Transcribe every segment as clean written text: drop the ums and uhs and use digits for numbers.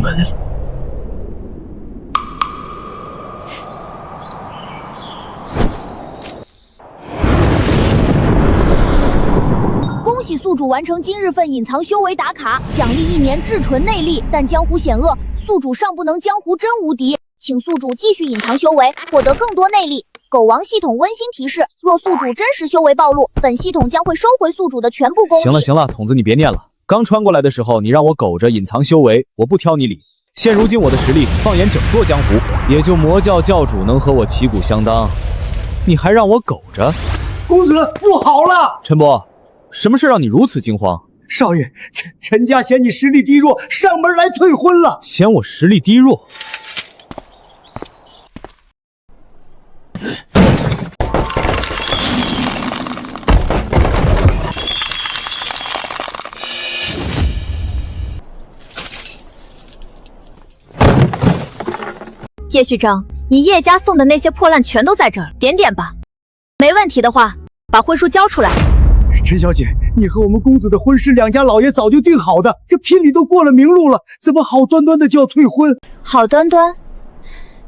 门。恭喜宿主完成今日份隐藏修为打卡，奖励1年至纯内力。但江湖险恶，宿主尚不能江湖真无敌，请宿主继续隐藏修为，获得更多内力。狗王系统温馨提示：若宿主真实修为暴露，本系统将会收回宿主的全部功力。行了，筒子你别念了。刚穿过来的时候，你让我苟着隐藏修为，我不挑你理。现如今我的实力，放眼整座江湖，也就魔教教主能和我旗鼓相当，你还让我苟着？公子不好了！陈伯，什么事让你如此惊慌？少爷，陈家嫌你实力低弱，上门来退婚了。嫌我实力低弱？叶旭章，你叶家送的那些破烂全都在这儿，点点吧。没问题的话，把婚书交出来。陈小姐，你和我们公子的婚事，两家老爷早就定好的，这聘礼都过了明路了，怎么好端端的就要退婚？好端端？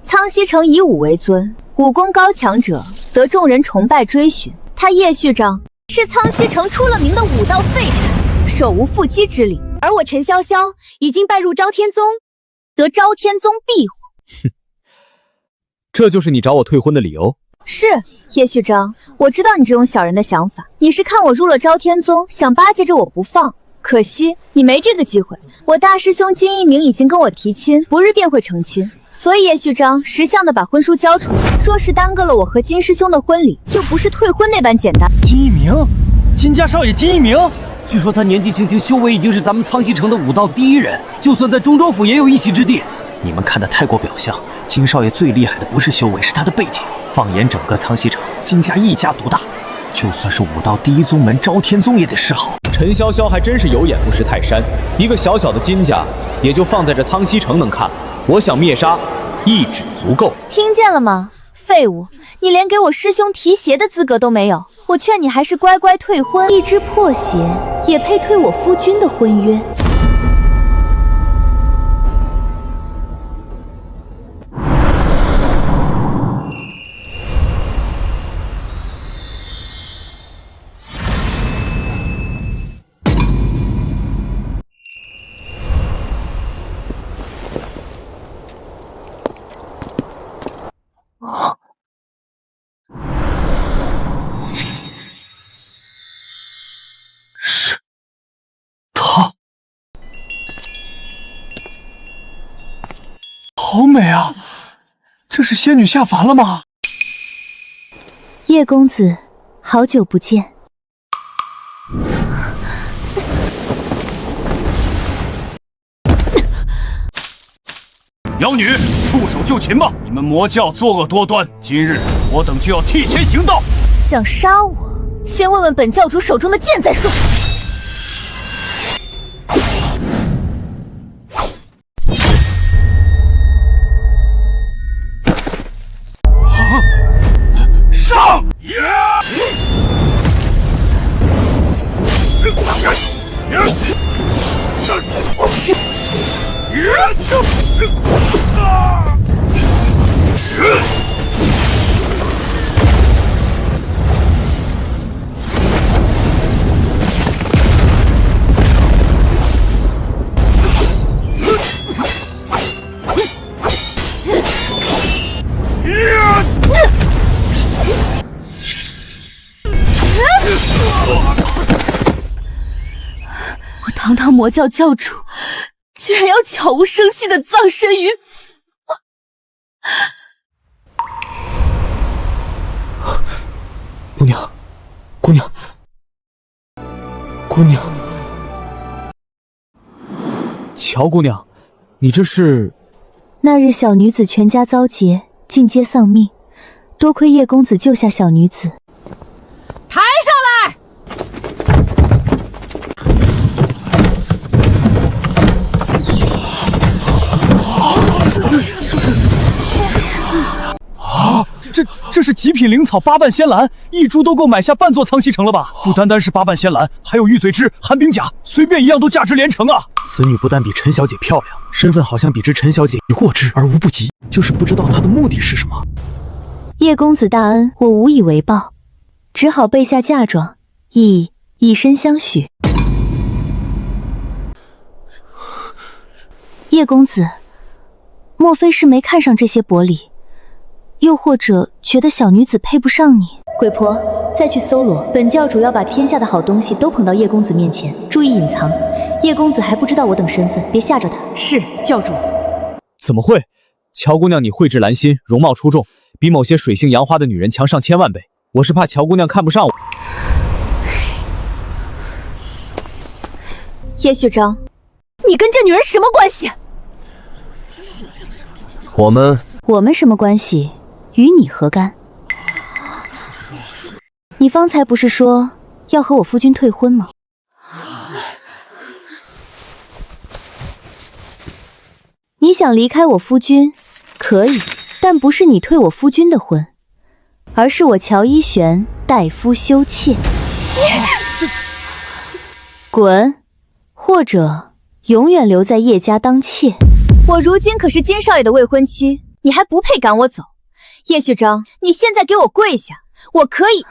苍溪城以武为尊，武功高强者得众人崇拜追寻。他叶旭章是苍溪城出了名的武道废柴，手无缚鸡之力。而我陈潇潇已经拜入昭天宗，得昭天宗庇护。哼，这就是你找我退婚的理由？是，叶旭章，我知道你这种小人的想法，你是看我入了昭天宗，想巴结着我不放。可惜你没这个机会，我大师兄金一鸣已经跟我提亲，不日便会成亲。所以叶旭章识相的把婚书交出来，若是耽搁了我和金师兄的婚礼，就不是退婚那般简单。金一鸣，金家少爷金一鸣，据说他年纪轻轻，修为已经是咱们苍溪城的武道第一人，就算在中州府也有一席之地。你们看得太过表象，金少爷最厉害的不是修为，是他的背景。放眼整个苍溪城，金家一家独大，就算是武道第一宗门昭天宗也得示好。陈潇潇还真是有眼不识泰山，一个小小的金家，也就放在这苍溪城能看。我想灭杀，一指足够。听见了吗？废物，你连给我师兄提鞋的资格都没有。我劝你还是乖乖退婚，一只破鞋也配退我夫君的婚约。是他，好美啊！这是仙女下凡了吗？叶公子，好久不见。妖女，束手就擒吧！你们魔教作恶多端，今日我等就要替天行道。想杀我，先问问本教主手中的剑再说。上！我堂堂魔教教主，居然要悄无声息的葬身于此！姑娘，姑娘，姑娘，乔姑娘，你这是？那日小女子全家遭劫，尽皆丧命，多亏叶公子救下小女子。抬上来！啊，这是极品灵草八瓣仙兰，一株都够买下半座苍溪城了吧？不单单是八瓣仙兰，还有玉嘴枝、寒冰甲，随便一样都价值连城啊！此女不但比陈小姐漂亮，身份好像比之陈小姐有过之而无不及，就是不知道她的目的是什么。叶公子大恩，我无以为报，只好备下嫁妆，以身相许。叶公子，莫非是没看上这些薄礼，又或者觉得小女子配不上你？鬼婆，再去搜罗，本教主要把天下的好东西都捧到叶公子面前，注意隐藏。叶公子还不知道我等身份，别吓着他。是教主。怎么会？乔姑娘，你蕙质兰心，容貌出众，比某些水性杨花的女人强上千万倍。我是怕乔姑娘看不上我。叶旭章，你跟这女人什么关系？我们什么关系？与你何干？你方才不是说要和我夫君退婚吗？你想离开我夫君，可以，但不是你退我夫君的婚，而是我乔一璇代夫休妾。滚，或者永远留在叶家当妾。我如今可是金少爷的未婚妻，你还不配赶我走。叶旭章，你现在给我跪下，我可以。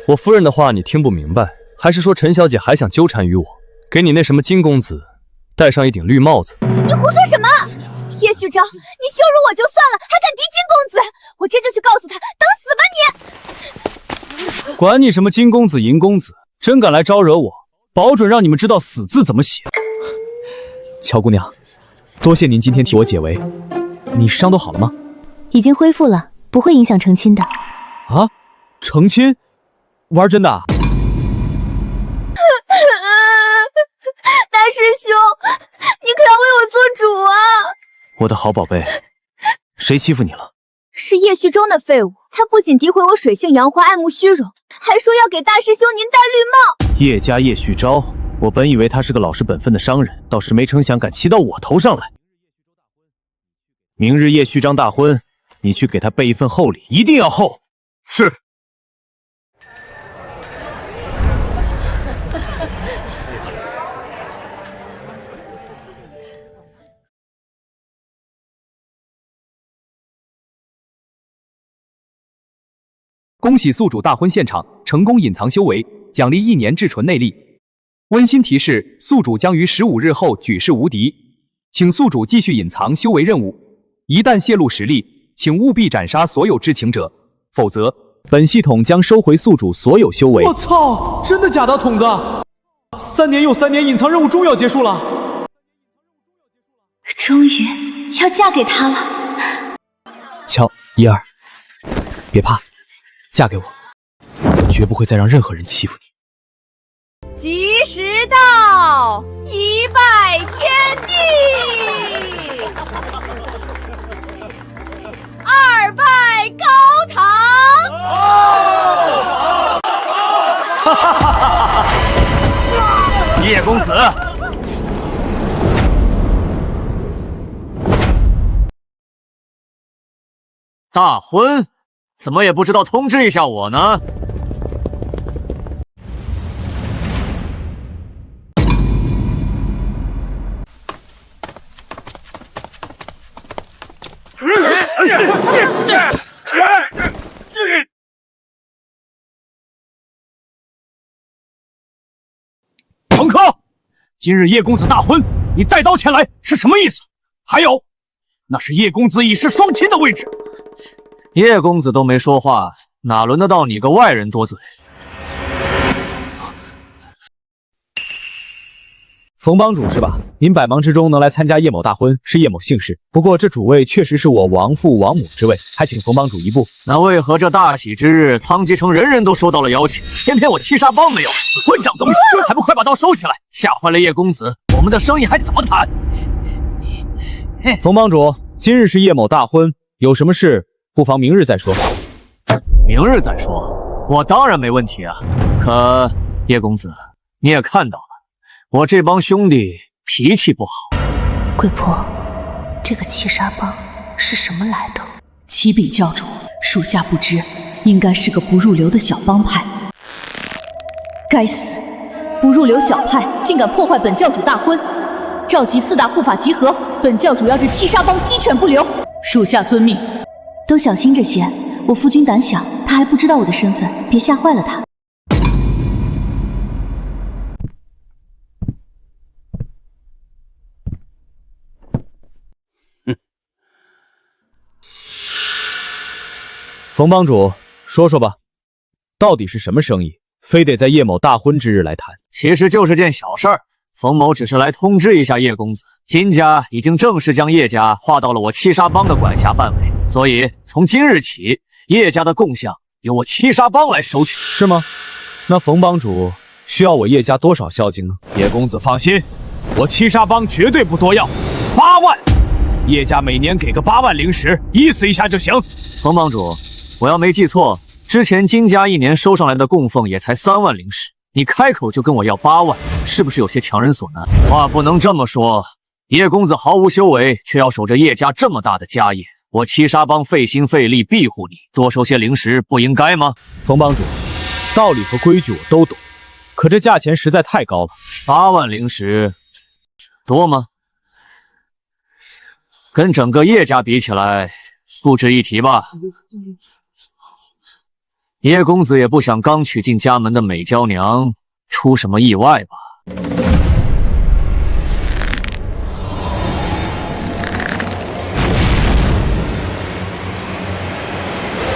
我夫人的话你听不明白，还是说陈小姐还想纠缠于我，给你那什么金公子戴上一顶绿帽子？你胡说什么？叶旭章，你羞辱我就算了，还敢敌金公子，我这就去告诉他，等死吧你！管你什么金公子银公子，真敢来招惹我，保准让你们知道死字怎么写。乔姑娘，多谢您今天替我解围。你伤都好了吗？已经恢复了，不会影响成亲的。啊？成亲？玩真的啊？大师兄，你可要为我做主啊！我的好宝贝，谁欺负你了？是叶旭中的废物，他不仅诋毁我水性杨花爱慕虚荣，还说要给大师兄您戴绿帽。叶家叶旭昭，我本以为他是个老实本分的商人，倒是没成想敢骑到我头上来。明日叶旭章大婚，你去给他备一份厚礼，一定要厚。是。恭喜宿主大婚现场成功隐藏修为，奖励1年至纯内力。温馨提示：宿主将于15日后举世无敌，请宿主继续隐藏修为任务。一旦泄露实力，请务必斩杀所有知情者，否则本系统将收回宿主所有修为。我操！真的假的，筒子？3年又3年，隐藏任务终于要结束了。终于要嫁给他了。乔一儿，别怕，嫁给我，我绝不会再让任何人欺负你。吉时到，一拜天地，2拜高堂。哈哈哈哈！叶公子，大婚，怎么也不知道通知一下我呢？冯科，今日叶公子大婚，你带刀前来是什么意思？还有，那是叶公子以示双亲的位置。叶公子都没说话，哪轮得到你个外人多嘴？冯帮主是吧？您百忙之中能来参加叶某大婚，是叶某幸事。不过这主位确实是我王父王母之位，还请冯帮主一步。那为何这大喜之日，苍极城人人都收到了邀请，偏偏我七杀帮没有？混账东西，还不快把刀收起来！吓坏了叶公子，我们的生意还怎么谈？冯帮主，今日是叶某大婚，有什么事不妨明日再说。明日再说，我当然没问题啊。可叶公子，你也看到了。我这帮兄弟脾气不好。鬼婆，这个七杀帮是什么来头？启禀教主，属下不知，应该是个不入流的小帮派。该死！不入流小派竟敢破坏本教主大婚！召集4大护法集合，本教主要置七杀帮鸡犬不留。属下遵命。都小心这些，我夫君胆小，他还不知道我的身份，别吓坏了他。冯帮主，说说吧，到底是什么生意，非得在叶某大婚之日来谈？其实就是件小事儿，冯某只是来通知一下叶公子，金家已经正式将叶家划到了我七杀帮的管辖范围，所以从今日起，叶家的贡项由我七杀帮来收取。是吗？那冯帮主需要我叶家多少孝敬呢？叶公子放心，我七杀帮绝对不多要，8万，叶家每年给个8万灵石，意思一下就行。冯帮主，我要没记错，之前金家1年收上来的供奉也才3万灵石，你开口就跟我要8万，是不是有些强人所难？话不能这么说，叶公子毫无修为，却要守着叶家这么大的家业，我七杀帮费心费力庇护你，多收些灵石不应该吗？冯帮主，道理和规矩我都懂，可这价钱实在太高了。8万灵石多吗？跟整个叶家比起来，不值一提吧。叶公子也不想刚娶进家门的美娇娘出什么意外吧？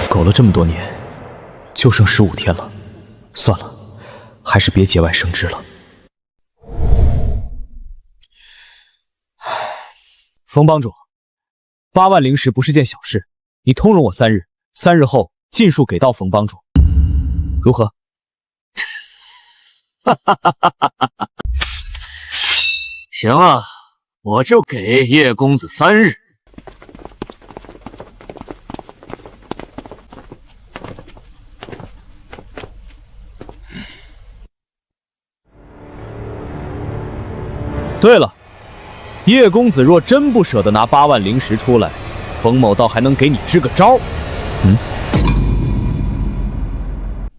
苟了这么多年，就剩15天了，算了，还是别节外生枝了。冯帮主，8万灵石不是件小事，你通融我3日，3日后尽数给到冯帮主，如何？行啊，我就给叶公子3日。对了，叶公子若真不舍得拿8万灵石出来，冯某倒还能给你支个招。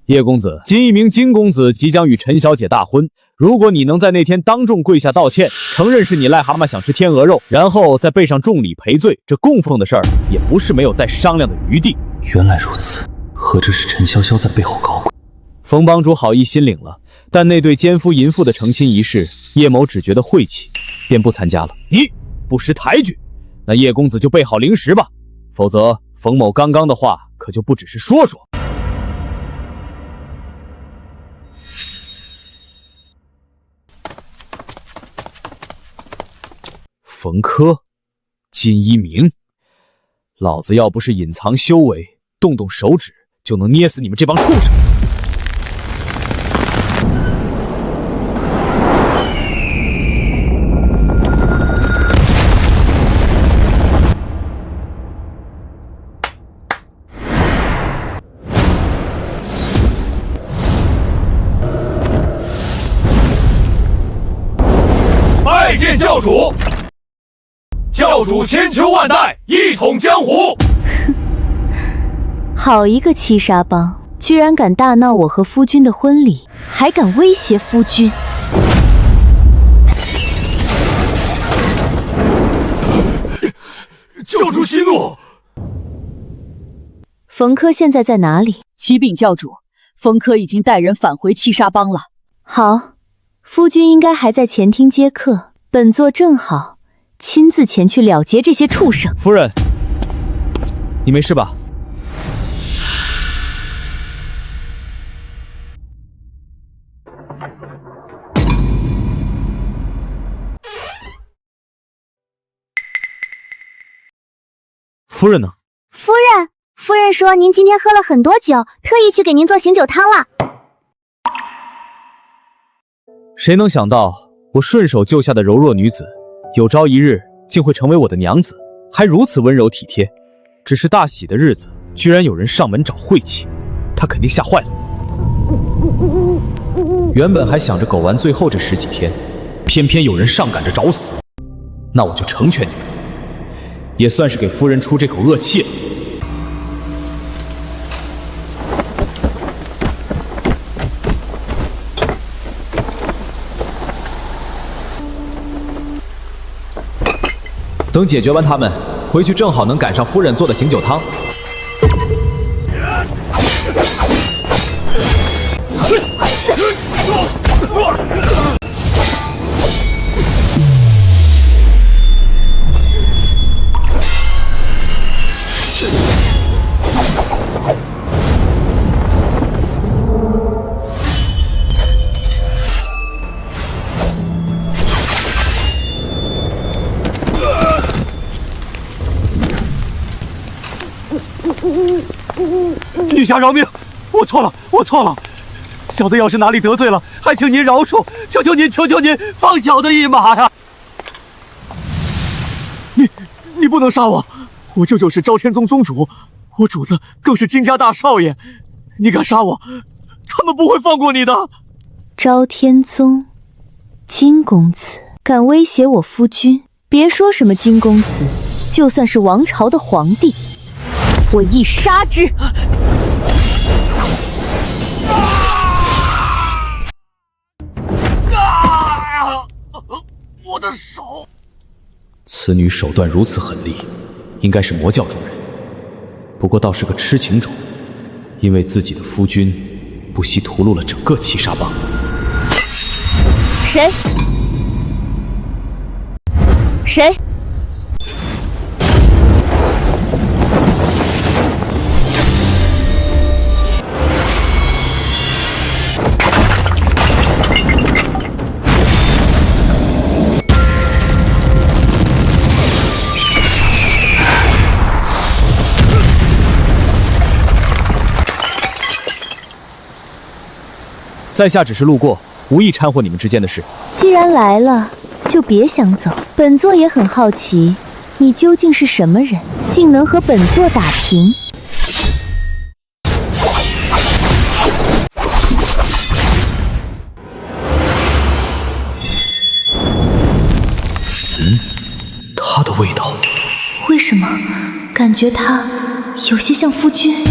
叶公子，金一鸣金公子即将与陈小姐大婚，如果你能在那天当众跪下道歉，承认是你癞蛤蟆想吃天鹅肉，然后再备上重礼赔罪，这供奉的事儿也不是没有再商量的余地。原来如此，何止是陈潇潇在背后搞鬼？冯帮主好意心领了，但那对奸夫淫妇的成亲仪式，叶某只觉得晦气，便不参加了。你不识抬举，那叶公子就备好灵石吧，否则冯某刚刚的话可就不只是说说。冯轲、金一鸣，老子要不是隐藏修为，动动手指就能捏死你们这帮畜生！拜见教主！教主千秋万代，一统江湖。好一个七杀帮，居然敢大闹我和夫君的婚礼，还敢威胁夫君！教主息怒。冯轲现在在哪里？启禀教主，冯轲已经带人返回七杀帮了。好，夫君应该还在前厅接客，本座正好亲自前去了结这些畜生。夫人，你没事吧？夫人呢？夫人说您今天喝了很多酒，特意去给您做醒酒汤了。谁能想到，我顺手救下的柔弱女子，有朝一日竟会成为我的娘子，还如此温柔体贴。只是大喜的日子，居然有人上门找晦气，她肯定吓坏了。原本还想着苟完最后这10几天，偏偏有人上赶着找死，那我就成全你们，也算是给夫人出这口恶气了。等解决完他们，回去正好能赶上夫人做的醒酒汤。陛下饶命！我错了，我错了。小的要是哪里得罪了，还请您饶恕，求求您，求求您放小的一马呀！你不能杀我，我舅舅是昭天宗宗主，我主子更是金家大少爷，你敢杀我，他们不会放过你的。昭天宗，金公子敢威胁我夫君，别说什么金公子，就算是王朝的皇帝，我亦杀之。我的手！此女手段如此狠厉，应该是魔教中人，不过倒是个痴情种，因为自己的夫君不惜屠戮了整个七杀帮。谁？谁？在下只是路过，无意掺和你们之间的事。既然来了，就别想走。本座也很好奇，你究竟是什么人，竟能和本座打平？他的味道。为什么感觉他有些像夫君？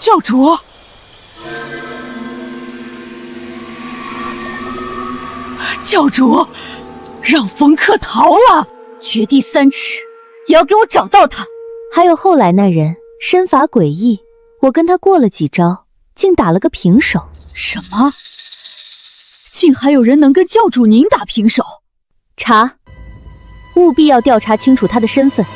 教主，教主，让冯克逃了，掘地3尺，也要给我找到他。还有后来那人身法诡异，我跟他过了几招，竟打了个平手。什么？竟还有人能跟教主您打平手？查，务必要调查清楚他的身份。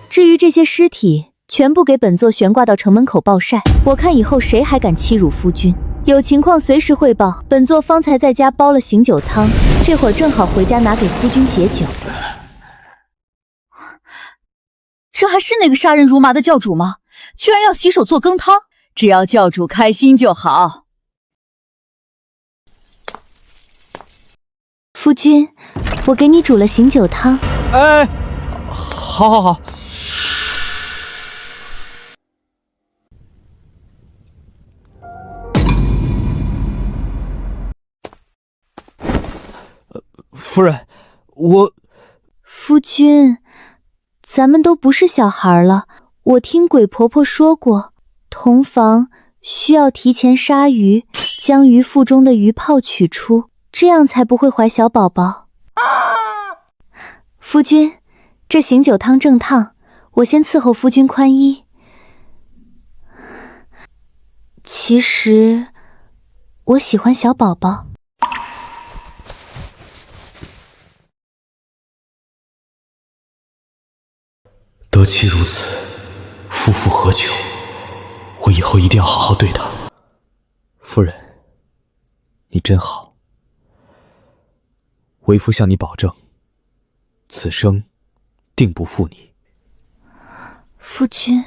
至于这些尸体，全部给本座悬挂到城门口暴晒，我看以后谁还敢欺辱夫君。有情况随时汇报。本座方才在家煲了醒酒汤，这会儿正好回家拿给夫君解酒。这还是那个杀人如麻的教主吗？居然要洗手做羹汤，只要教主开心就好。夫君，我给你煮了醒酒汤。哎，好好好。夫人，夫君，咱们都不是小孩了。我听鬼婆婆说过，同房需要提前杀鱼，将鱼腹中的鱼泡取出，这样才不会怀小宝宝。夫君，这醒酒汤正烫，我先伺候夫君宽衣。其实，我喜欢小宝宝。得妻如此，夫复何求？我以后一定要好好对她。夫人，你真好。为夫向你保证，此生定不负你。夫君，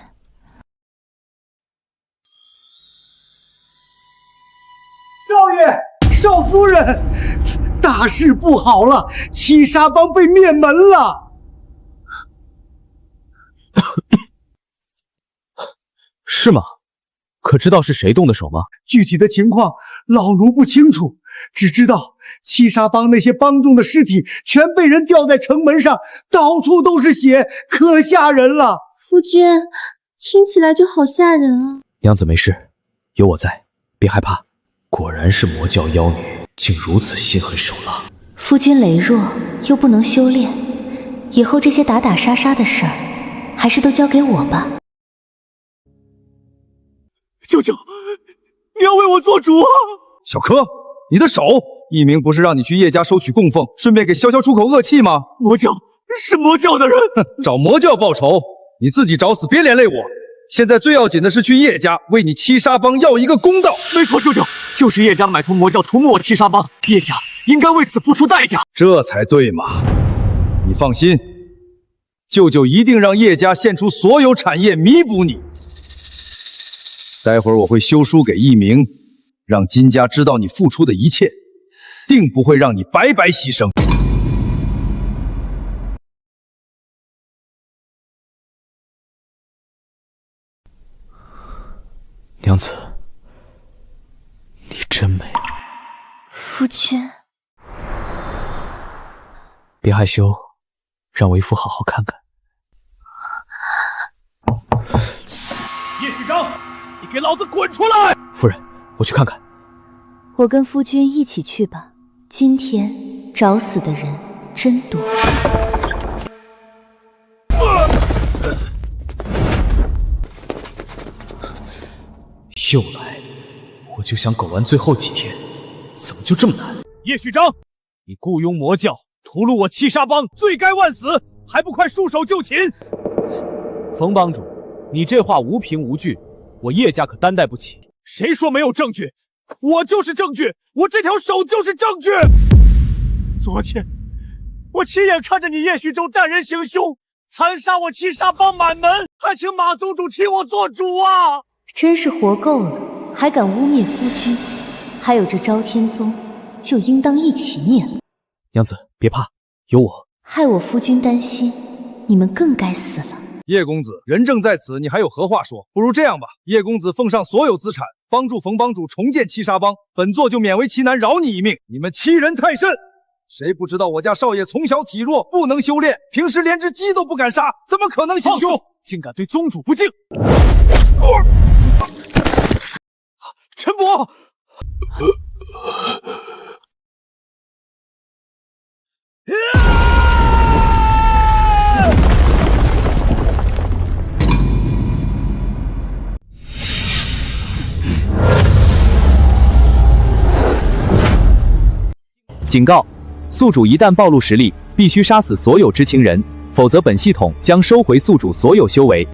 少爷，少夫人，大事不好了，七杀帮被灭门了。是吗？可知道是谁动的手吗？具体的情况老奴不清楚，只知道七杀帮那些帮众的尸体全被人吊在城门上，到处都是血，可吓人了。夫君，听起来就好吓人啊！娘子没事，有我在，别害怕。果然是魔教妖女，竟如此心狠手辣。夫君羸弱又不能修炼，以后这些打打杀杀的事儿，还是都交给我吧。舅舅，你要为我做主啊！小柯，你的手！一鸣不是让你去叶家收取供奉，顺便给潇潇出口恶气吗？魔教是魔教的人，找魔教报仇，你自己找死，别连累我。现在最要紧的是去叶家为你七杀帮要一个公道。没错，舅舅，就是叶家买通魔教屠戮我七杀帮，叶家应该为此付出代价。这才对嘛！你放心，舅舅一定让叶家献出所有产业弥补你。待会儿我会修书给一鸣，让金家知道你付出的一切，定不会让你白白牺牲。娘子，你真美。夫君，别害羞，让为夫好好看看。叶虚章，你给老子滚出来！夫人，我去看看。我跟夫君一起去吧。今天找死的人真多。又来，我就想苟完最后几天，怎么就这么难？叶虚章，你雇佣魔教屠戮我七杀帮，罪该万死，还不快束手就擒！冯帮主，你这话无凭无据，我叶家可担待不起。谁说没有证据？我就是证据，我这条手就是证据。昨天，我亲眼看着你叶虚州带人行凶，残杀我七杀帮满门，还请马宗主替我做主啊！真是活够了，还敢污蔑夫君，还有这昭天宗，就应当一起灭了。娘子别怕，有我。害我夫君担心，你们更该死了。叶公子，人正在此，你还有何话说？不如这样吧，叶公子奉上所有资产，帮助冯帮主重建七杀帮，本座就勉为其难饶你一命。你们欺人太甚！谁不知道我家少爷从小体弱，不能修炼，平时连只鸡都不敢杀，怎么可能行凶？竟敢对宗主不敬！陈伯，警告：宿主一旦暴露实力，必须杀死所有知情人，否则本系统将收回宿主所有修为。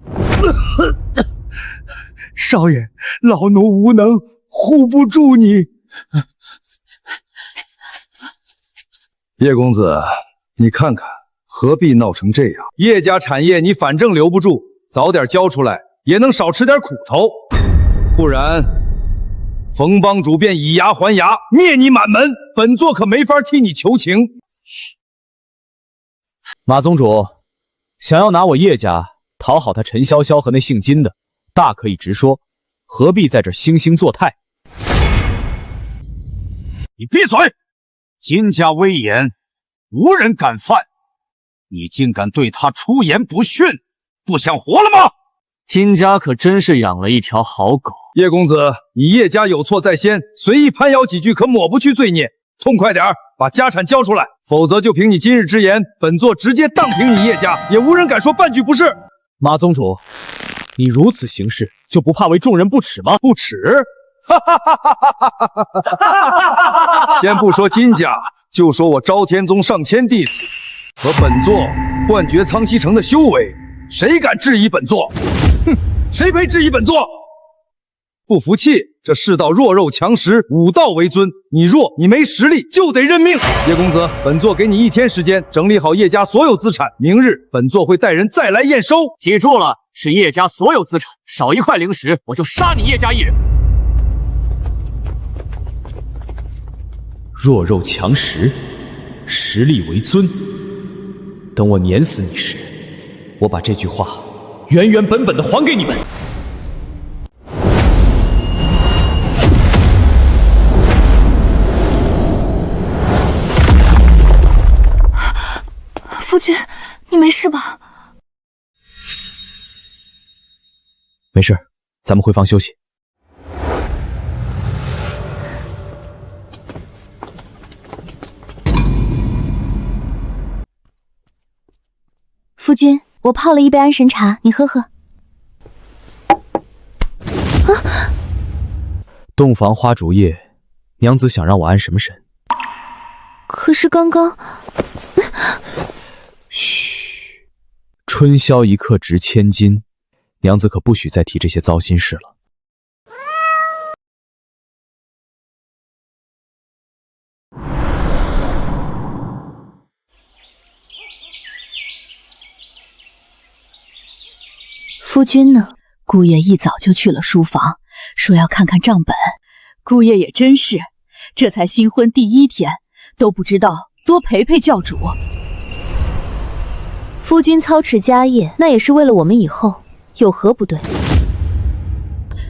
少爷，老奴无能，护不住你。叶公子，你看看，何必闹成这样？叶家产业你反正留不住，早点交出来，也能少吃点苦头。不然，冯帮主便以牙还牙，灭你满门，本座可没法替你求情。马宗主，想要拿我叶家讨好他陈潇潇和那姓金的，大可以直说，何必在这惺惺作态？你闭嘴！金家威严，无人敢犯，你竟敢对他出言不逊，不想活了吗？金家可真是养了一条好狗。叶公子，你叶家有错在先，随意攀咬几句可抹不去罪孽。痛快点儿，把家产交出来，否则就凭你今日之言，本座直接荡平你叶家，也无人敢说半句不是。马宗主，你如此行事，就不怕为众人不耻吗？不耻？哈哈哈哈哈哈！先不说金家，就说我昭天宗上千弟子和本座冠绝苍溪城的修为，谁敢质疑本座？哼，谁配质疑本座？不服气，这世道弱肉强食，武道为尊。你弱，你没实力就得认命。叶公子，本座给你1天时间整理好叶家所有资产，明日本座会带人再来验收。记住了，是叶家所有资产，少1块零食，我就杀你叶家1人。弱肉强食，实力为尊。等我碾死你时，我把这句话原原本本的还给你们。夫君，你没事吧？没事，咱们回房休息。夫君，我泡了一杯安神茶，你喝喝。洞房花烛夜，娘子想让我安什么神？可是刚刚……嘘，春宵一刻值千金，娘子可不许再提这些糟心事了。夫君呢？姑爷一早就去了书房，说要看看账本。姑爷也真是，这才新婚第1天，都不知道多陪陪教主。夫君操持家业，那也是为了我们以后，有何不对？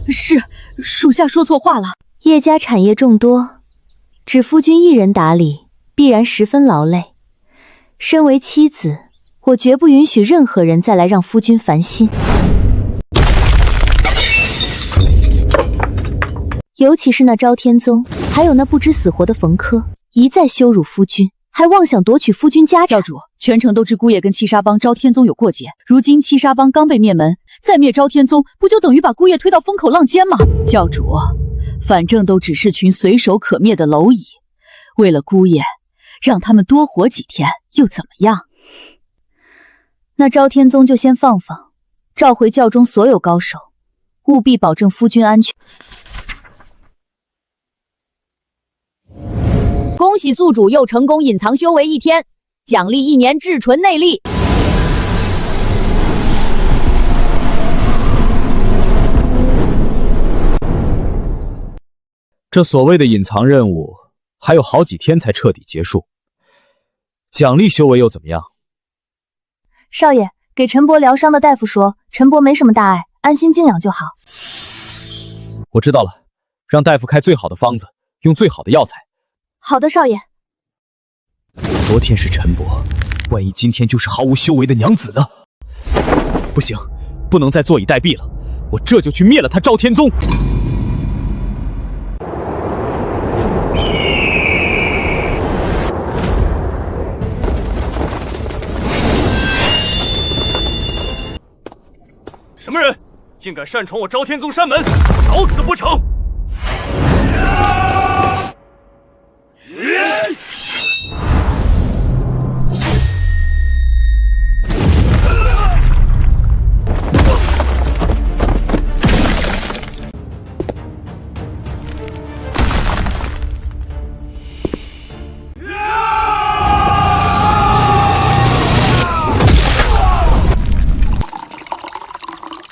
是，属下说错话了。叶家产业众多，只夫君一人打理，必然十分劳累。身为妻子，我绝不允许任何人再来让夫君烦心。尤其是那昭天宗，还有那不知死活的冯轲，一再羞辱夫君，还妄想夺取夫君家产。教主，全城都知姑爷跟七杀帮昭天宗有过节，如今七杀帮刚被灭门，再灭昭天宗，不就等于把姑爷推到风口浪尖吗？教主，反正都只是群随手可灭的蝼蚁，为了姑爷，让他们多活几天又怎么样？那昭天宗就先放放，召回教中所有高手，务必保证夫君安全。恭喜宿主又成功隐藏修为1天，奖励1年至纯内力。这所谓的隐藏任务还有好几天才彻底结束，奖励修为又怎么样？少爷，给陈伯疗伤的大夫说，陈伯没什么大碍，安心静养就好。我知道了，让大夫开最好的方子，用最好的药材。好的，少爷。昨天是陈伯，万一今天就是毫无修为的娘子呢？不行，不能再坐以待毙了，我这就去灭了他昭天宗。什么人竟敢擅闯我昭天宗山门，找死不成！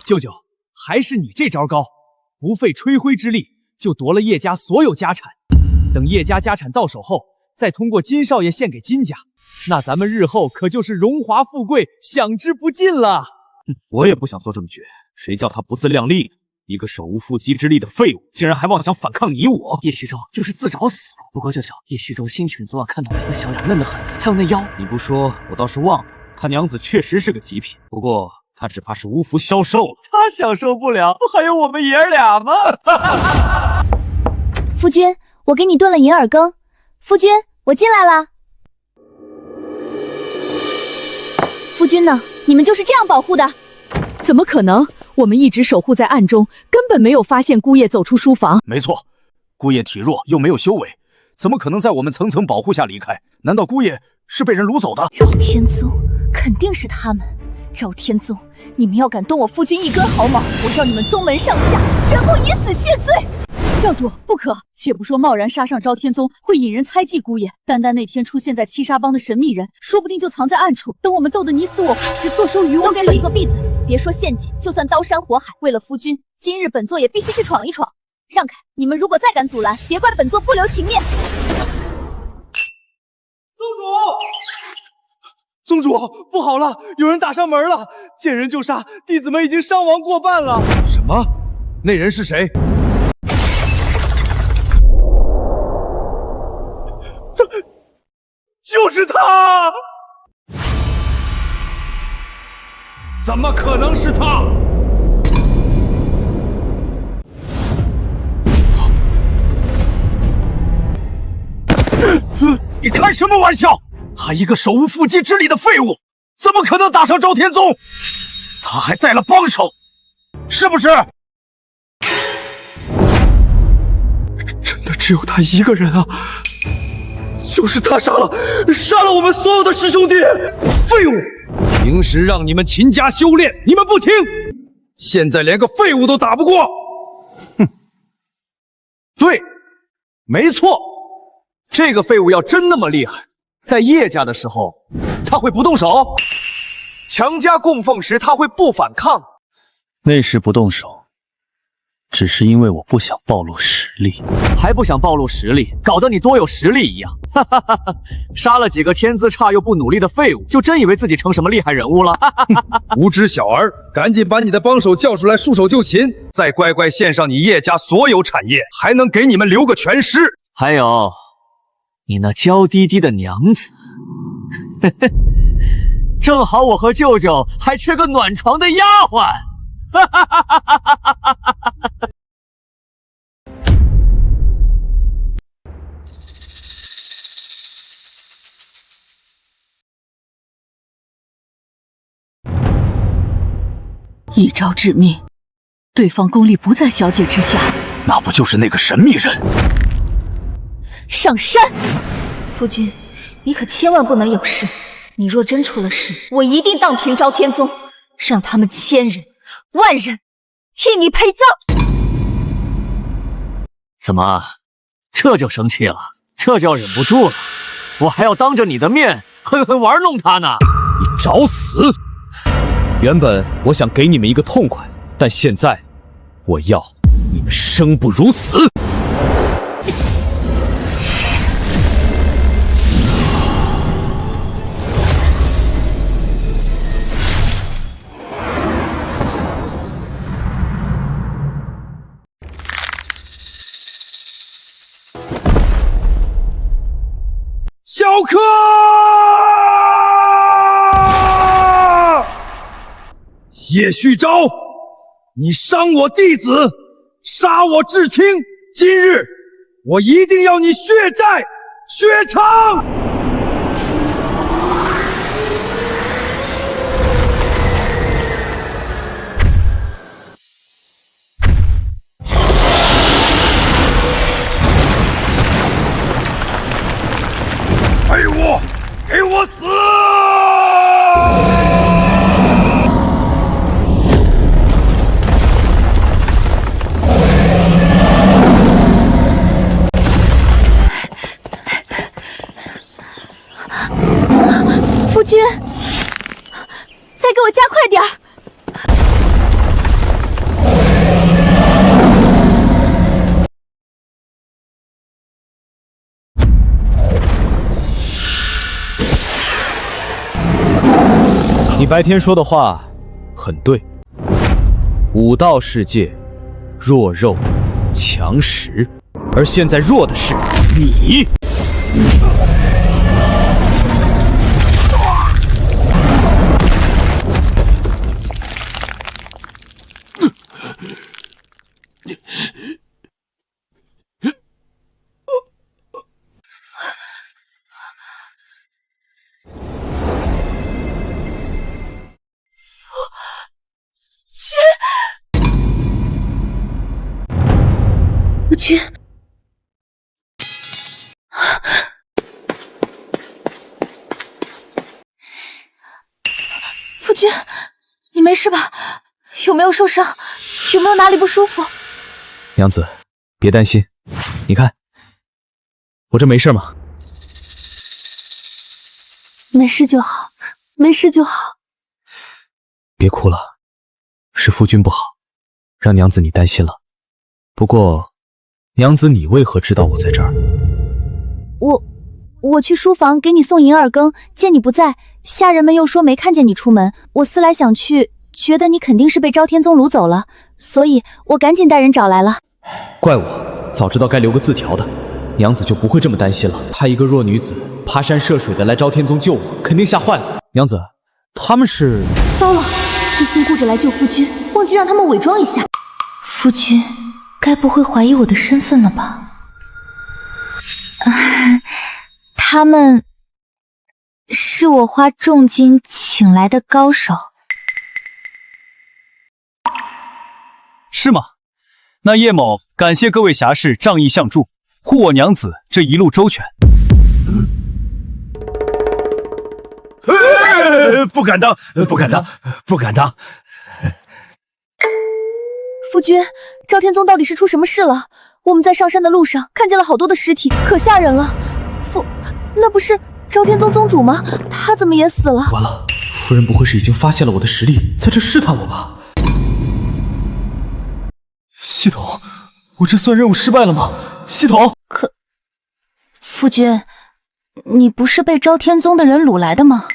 舅舅，还是你这招高，不费吹灰之力就夺了叶家所有家产。等叶家家产到手后，再通过金少爷献给金家，那咱们日后可就是荣华富贵享之不尽了。我也不想做这么绝，谁叫他不自量力？一个手无缚鸡之力的废物，竟然还妄想反抗你我！叶虚舟就是自找死路。不过舅舅，叶虚舟新裙昨晚看到那小脸嫩得很，还有那腰，你不说我倒是忘了，他娘子确实是个极品。不过他只怕是无福消受了。他享受不了，还有我们爷儿俩吗？夫君，我给你炖了银耳羹。夫君，我进来啦。夫君呢？你们就是这样保护的？怎么可能？我们一直守护在暗中，根本没有发现姑爷走出书房。没错，姑爷体弱又没有修为，怎么可能在我们层层保护下离开？难道姑爷是被人掳走的？昭天宗，肯定是他们。昭天宗，你们要敢动我夫君一根毫毛，我要你们宗门上下全部以死谢罪！教主不可！且不说贸然杀上昭天宗会引人猜忌姑爷，单单那天出现在七杀帮的神秘人，说不定就藏在暗处，等我们斗得你死我活时，坐收渔翁之利。都给本座闭嘴！别说陷阱，就算刀山火海，为了夫君，今日本座也必须去闯一闯。让开！你们如果再敢阻拦，别怪本座不留情面。宗主，不好了，有人打上门了，见人就杀，弟子们已经伤亡过半了。什么？那人是谁？就是他！怎么可能是他？你开什么玩笑？他一个手无缚鸡之力的废物，怎么可能打上昭天宗？他还带了帮手，是不是？真的只有他一个人啊！就是他杀了我们所有的师兄弟！废物！平时让你们勤加修炼，你们不听，现在连个废物都打不过。哼，对，没错，这个废物要真那么厉害，在叶家的时候他会不动手？强加供奉时他会不反抗？那时不动手，只是因为我不想暴露实力。还不想暴露实力，搞得你多有实力一样。哈哈哈哈！杀了几个天资差又不努力的废物，就真以为自己成什么厉害人物了？哈哈哈哈！无知小儿，赶紧把你的帮手叫出来束手就擒，再乖乖献上你叶家所有产业，还能给你们留个全尸。还有，你那娇滴滴的娘子，正好我和舅舅还缺个暖床的丫鬟。哈哈哈哈哈哈！一招致命，对方功力不在小姐之下。那不就是那个神秘人？上山！夫君，你可千万不能有事。你若真出了事，我一定荡平昭天宗，让他们千人、万人替你陪葬。怎么，这就生气了？这就忍不住了？我还要当着你的面狠狠玩弄他呢！你找死！原本我想给你们一个痛快，但现在我要你们生不如死！小柯！叶旭昭，你伤我弟子，杀我至亲，今日我一定要你血债血偿！废物，给我死！夫君，再给我加快点儿！你白天说的话很对，武道世界弱肉强食，而现在弱的是你。夫君，夫君，你没事吧？有没有受伤？有没有哪里不舒服？娘子，别担心，你看，我这没事吗？没事就好，没事就好。别哭了，是夫君不好，让娘子你担心了。不过，娘子你为何知道我在这儿？我去书房给你送银耳羹，见你不在，下人们又说没看见你出门，我思来想去，觉得你肯定是被昭天宗掳走了，所以我赶紧带人找来了。怪我，早知道该留个字条的，娘子就不会这么担心了。她一个弱女子，爬山涉水的来昭天宗救我，肯定吓坏了。娘子，他们是……糟了，一心顾着来救夫君，忘记让他们伪装一下。夫君，该不会怀疑我的身份了吧？他们是我花重金请来的高手。是吗？那叶某感谢各位侠士仗义相助，护我娘子这一路周全。不敢当，不敢当，不敢当。夫君，昭天宗到底是出什么事了？我们在上山的路上看见了好多的尸体，可吓人了。那不是昭天宗宗主吗？他怎么也死了？完了，夫人不会是已经发现了我的实力，在这试探我吧？系统，我这算任务失败了吗？系统，夫君，你不是被昭天宗的人掳来的吗？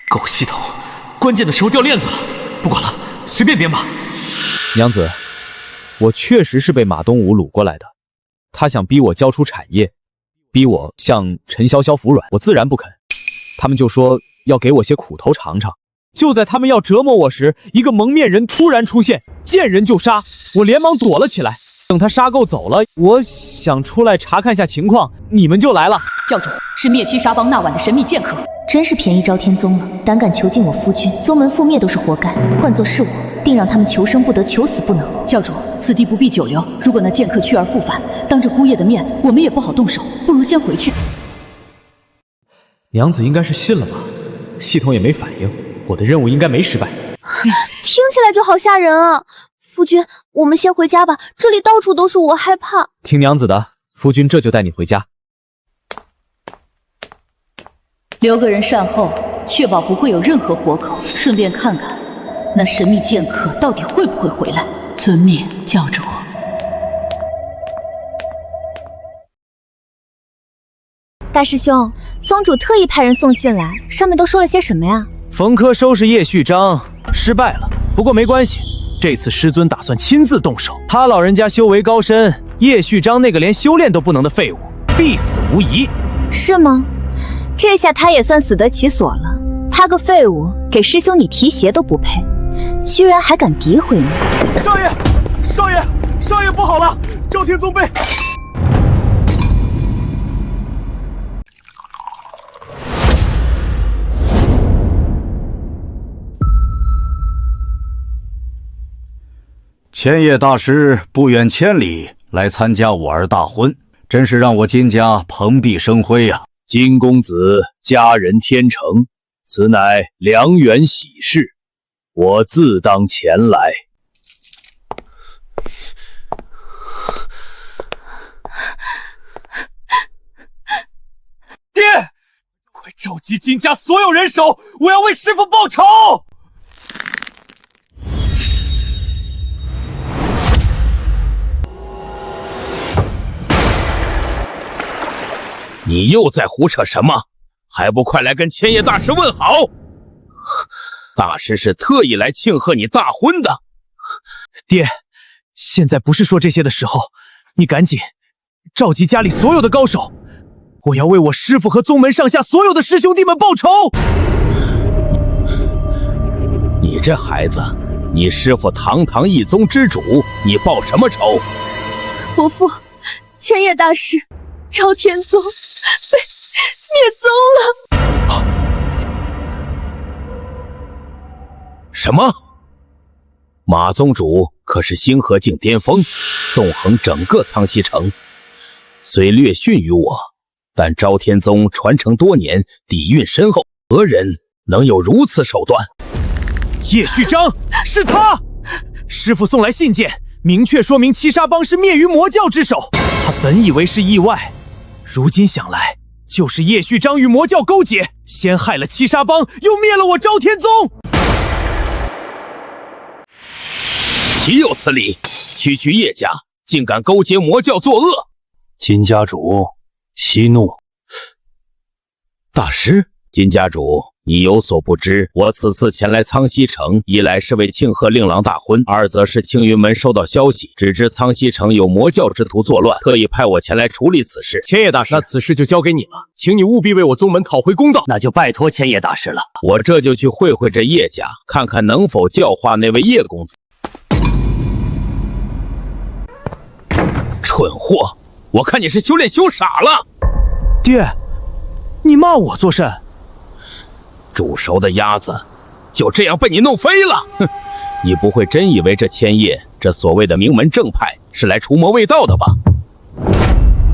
狗系统，关键的时候掉链子了。不管了，随便编吧。娘子，我确实是被马东武掳过来的，他想逼我交出产业，逼我向陈潇潇服软，我自然不肯。他们就说要给我些苦头尝尝。就在他们要折磨我时，一个蒙面人突然出现，见人就杀，我连忙躲了起来。等他杀够走了，我想出来查看下情况，你们就来了。教主，是灭七杀帮那晚的神秘剑客，真是便宜昭天宗了，胆敢囚禁我夫君，宗门覆灭都是活该。换作是我，定让他们求生不得，求死不能。教主，此地不必久留，如果那剑客去而复返，当着姑爷的面，我们也不好动手，不如先回去。娘子应该是信了吧？系统也没反应，我的任务应该没失败。听起来就好吓人啊！夫君，我们先回家吧，这里到处都是，我害怕。听娘子的，夫君这就带你回家。留个人善后，确保不会有任何活口，顺便看看那神秘剑客到底会不会回来。遵命，教主。大师兄，宗主特意派人送信来，上面都说了些什么呀？冯轲收拾叶旭章失败了，不过没关系，这次师尊打算亲自动手。他老人家修为高深，叶旭章那个连修炼都不能的废物，必死无疑。是吗？这下他也算死得其所了。他个废物，给师兄你提鞋都不配，居然还敢诋毁你！少爷，少爷，少爷不好了！昭天宗被……千叶大师不远千里来参加我儿大婚，真是让我金家蓬荜生辉呀！金公子佳人天成，此乃良缘喜事，我自当前来。爹，快召集金家所有人手，我要为师父报仇！你又在胡扯什么？还不快来跟千叶大师问好！大师是特意来庆贺你大婚的。爹，现在不是说这些的时候，你赶紧召集家里所有的高手，我要为我师父和宗门上下所有的师兄弟们报仇！你这孩子，你师父堂堂一宗之主，你报什么仇？伯父，千叶大师，昭天宗被灭宗了。什么？马宗主可是星河境巅峰，纵横整个苍溪城，虽略逊于我，但昭天宗传承多年，底蕴深厚，何人能有如此手段？叶旭章，是他！师父送来信件，明确说明七杀帮是灭于魔教之手，他本以为是意外，如今想来，就是叶旭章与魔教勾结，先害了七杀帮，又灭了我昭天宗。岂有此理！区区叶家竟敢勾结魔教作恶！金家主，息怒。大师，金家主，你有所不知，我此次前来苍溪城，一来是为庆贺令郎大婚，二则是青云门收到消息，只知苍溪城有魔教之徒作乱，特意派我前来处理此事。千叶大师，那此事就交给你了，请你务必为我宗门讨回公道。那就拜托千叶大师了。我这就去会会这叶家，看看能否教化那位叶公子。蠢货！我看你是修炼修傻了。爹，你骂我做甚？煮熟的鸭子就这样被你弄飞了。哼，你不会真以为这千叶这所谓的名门正派是来除魔卫道的吧？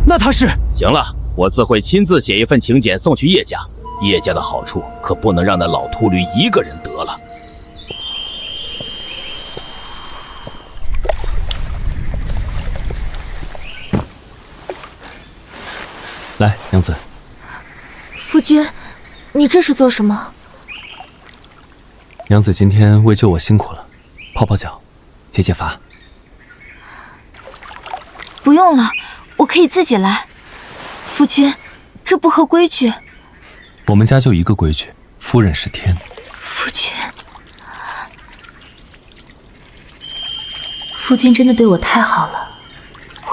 那他是……行了，我自会亲自写一份请柬送去叶家。叶家的好处可不能让那老秃驴一个人得了。来，娘子。夫君，你这是做什么？娘子今天为救我辛苦了，泡泡脚，解解乏。不用了，我可以自己来。夫君，这不合规矩。我们家就一个规矩，夫人是天。夫君，夫君真的对我太好了，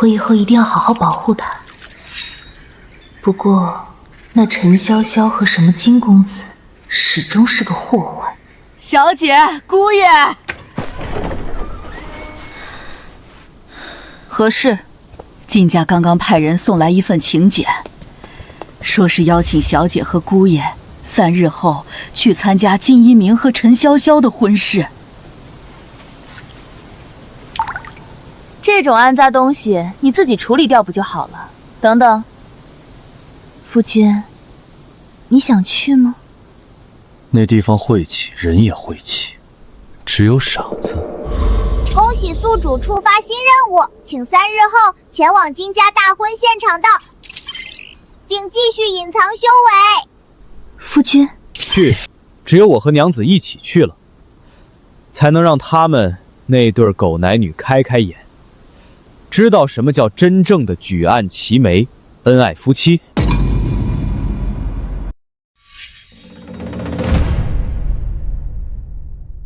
我以后一定要好好保护他。不过，那陈潇潇和什么金公子，始终是个祸患。小姐，姑爷，何事？金家刚刚派人送来一份请柬，说是邀请小姐和姑爷3日后去参加金一鸣和陈潇潇的婚事。这种安杂东西你自己处理掉不就好了？等等，夫君，你想去吗？那地方晦气，人也晦气，只有傻子。恭喜宿主触发新任务，请3日后前往金家大婚现场到，并继续隐藏修为。夫君，去，只有我和娘子一起去了，才能让他们那对狗男女开开眼，知道什么叫真正的举案齐眉，恩爱夫妻。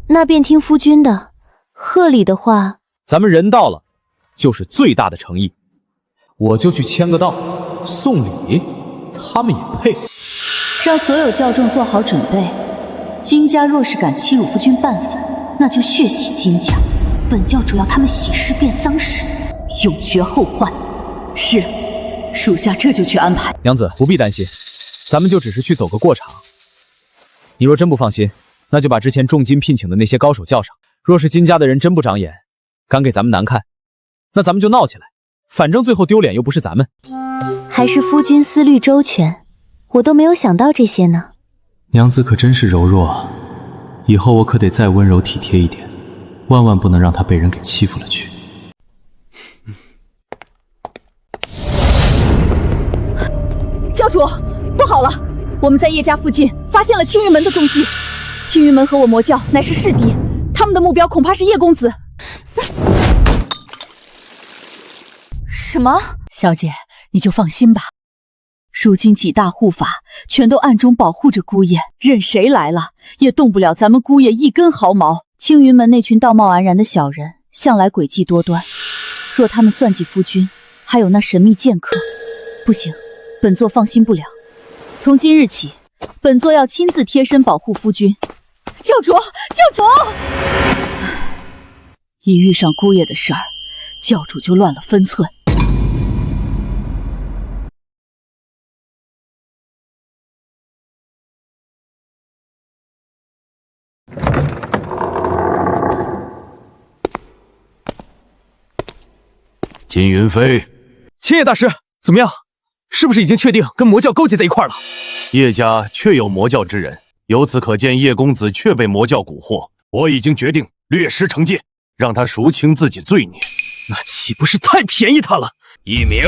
那便听夫君的。贺礼的话，咱们人到了，就是最大的诚意。我就去签个到，送礼，他们也配。让所有教众做好准备，金家若是敢欺辱夫君半分，那就血洗金家。本教主要他们喜事变丧事，永绝后患。是，属下这就去安排。娘子不必担心，咱们就只是去走个过场。你若真不放心，那就把之前重金聘请的那些高手叫上。若是金家的人真不长眼，敢给咱们难看，那咱们就闹起来，反正最后丢脸又不是咱们。还是夫君思虑周全，我都没有想到这些呢。娘子可真是柔弱啊，以后我可得再温柔体贴一点，万万不能让她被人给欺负了去。教主，不好了，我们在叶家附近发现了青云门的踪迹。青云门和我魔教乃是世敌，他们的目标恐怕是叶公子。什么？小姐，你就放心吧。如今几大护法全都暗中保护着姑爷，任谁来了也动不了咱们姑爷一根毫毛。青云门那群道貌岸然的小人，向来诡计多端。若他们算计夫君，还有那神秘剑客，不行，本座放心不了。从今日起，本座要亲自贴身保护夫君。教主，教主！一遇上姑爷的事儿，教主就乱了分寸。金云飞，千叶大师，怎么样？是不是已经确定跟魔教勾结在一块了？叶家确有魔教之人，由此可见叶公子确被魔教蛊惑。我已经决定略施惩戒，让他赎清自己罪孽。那岂不是太便宜他了？一鸣。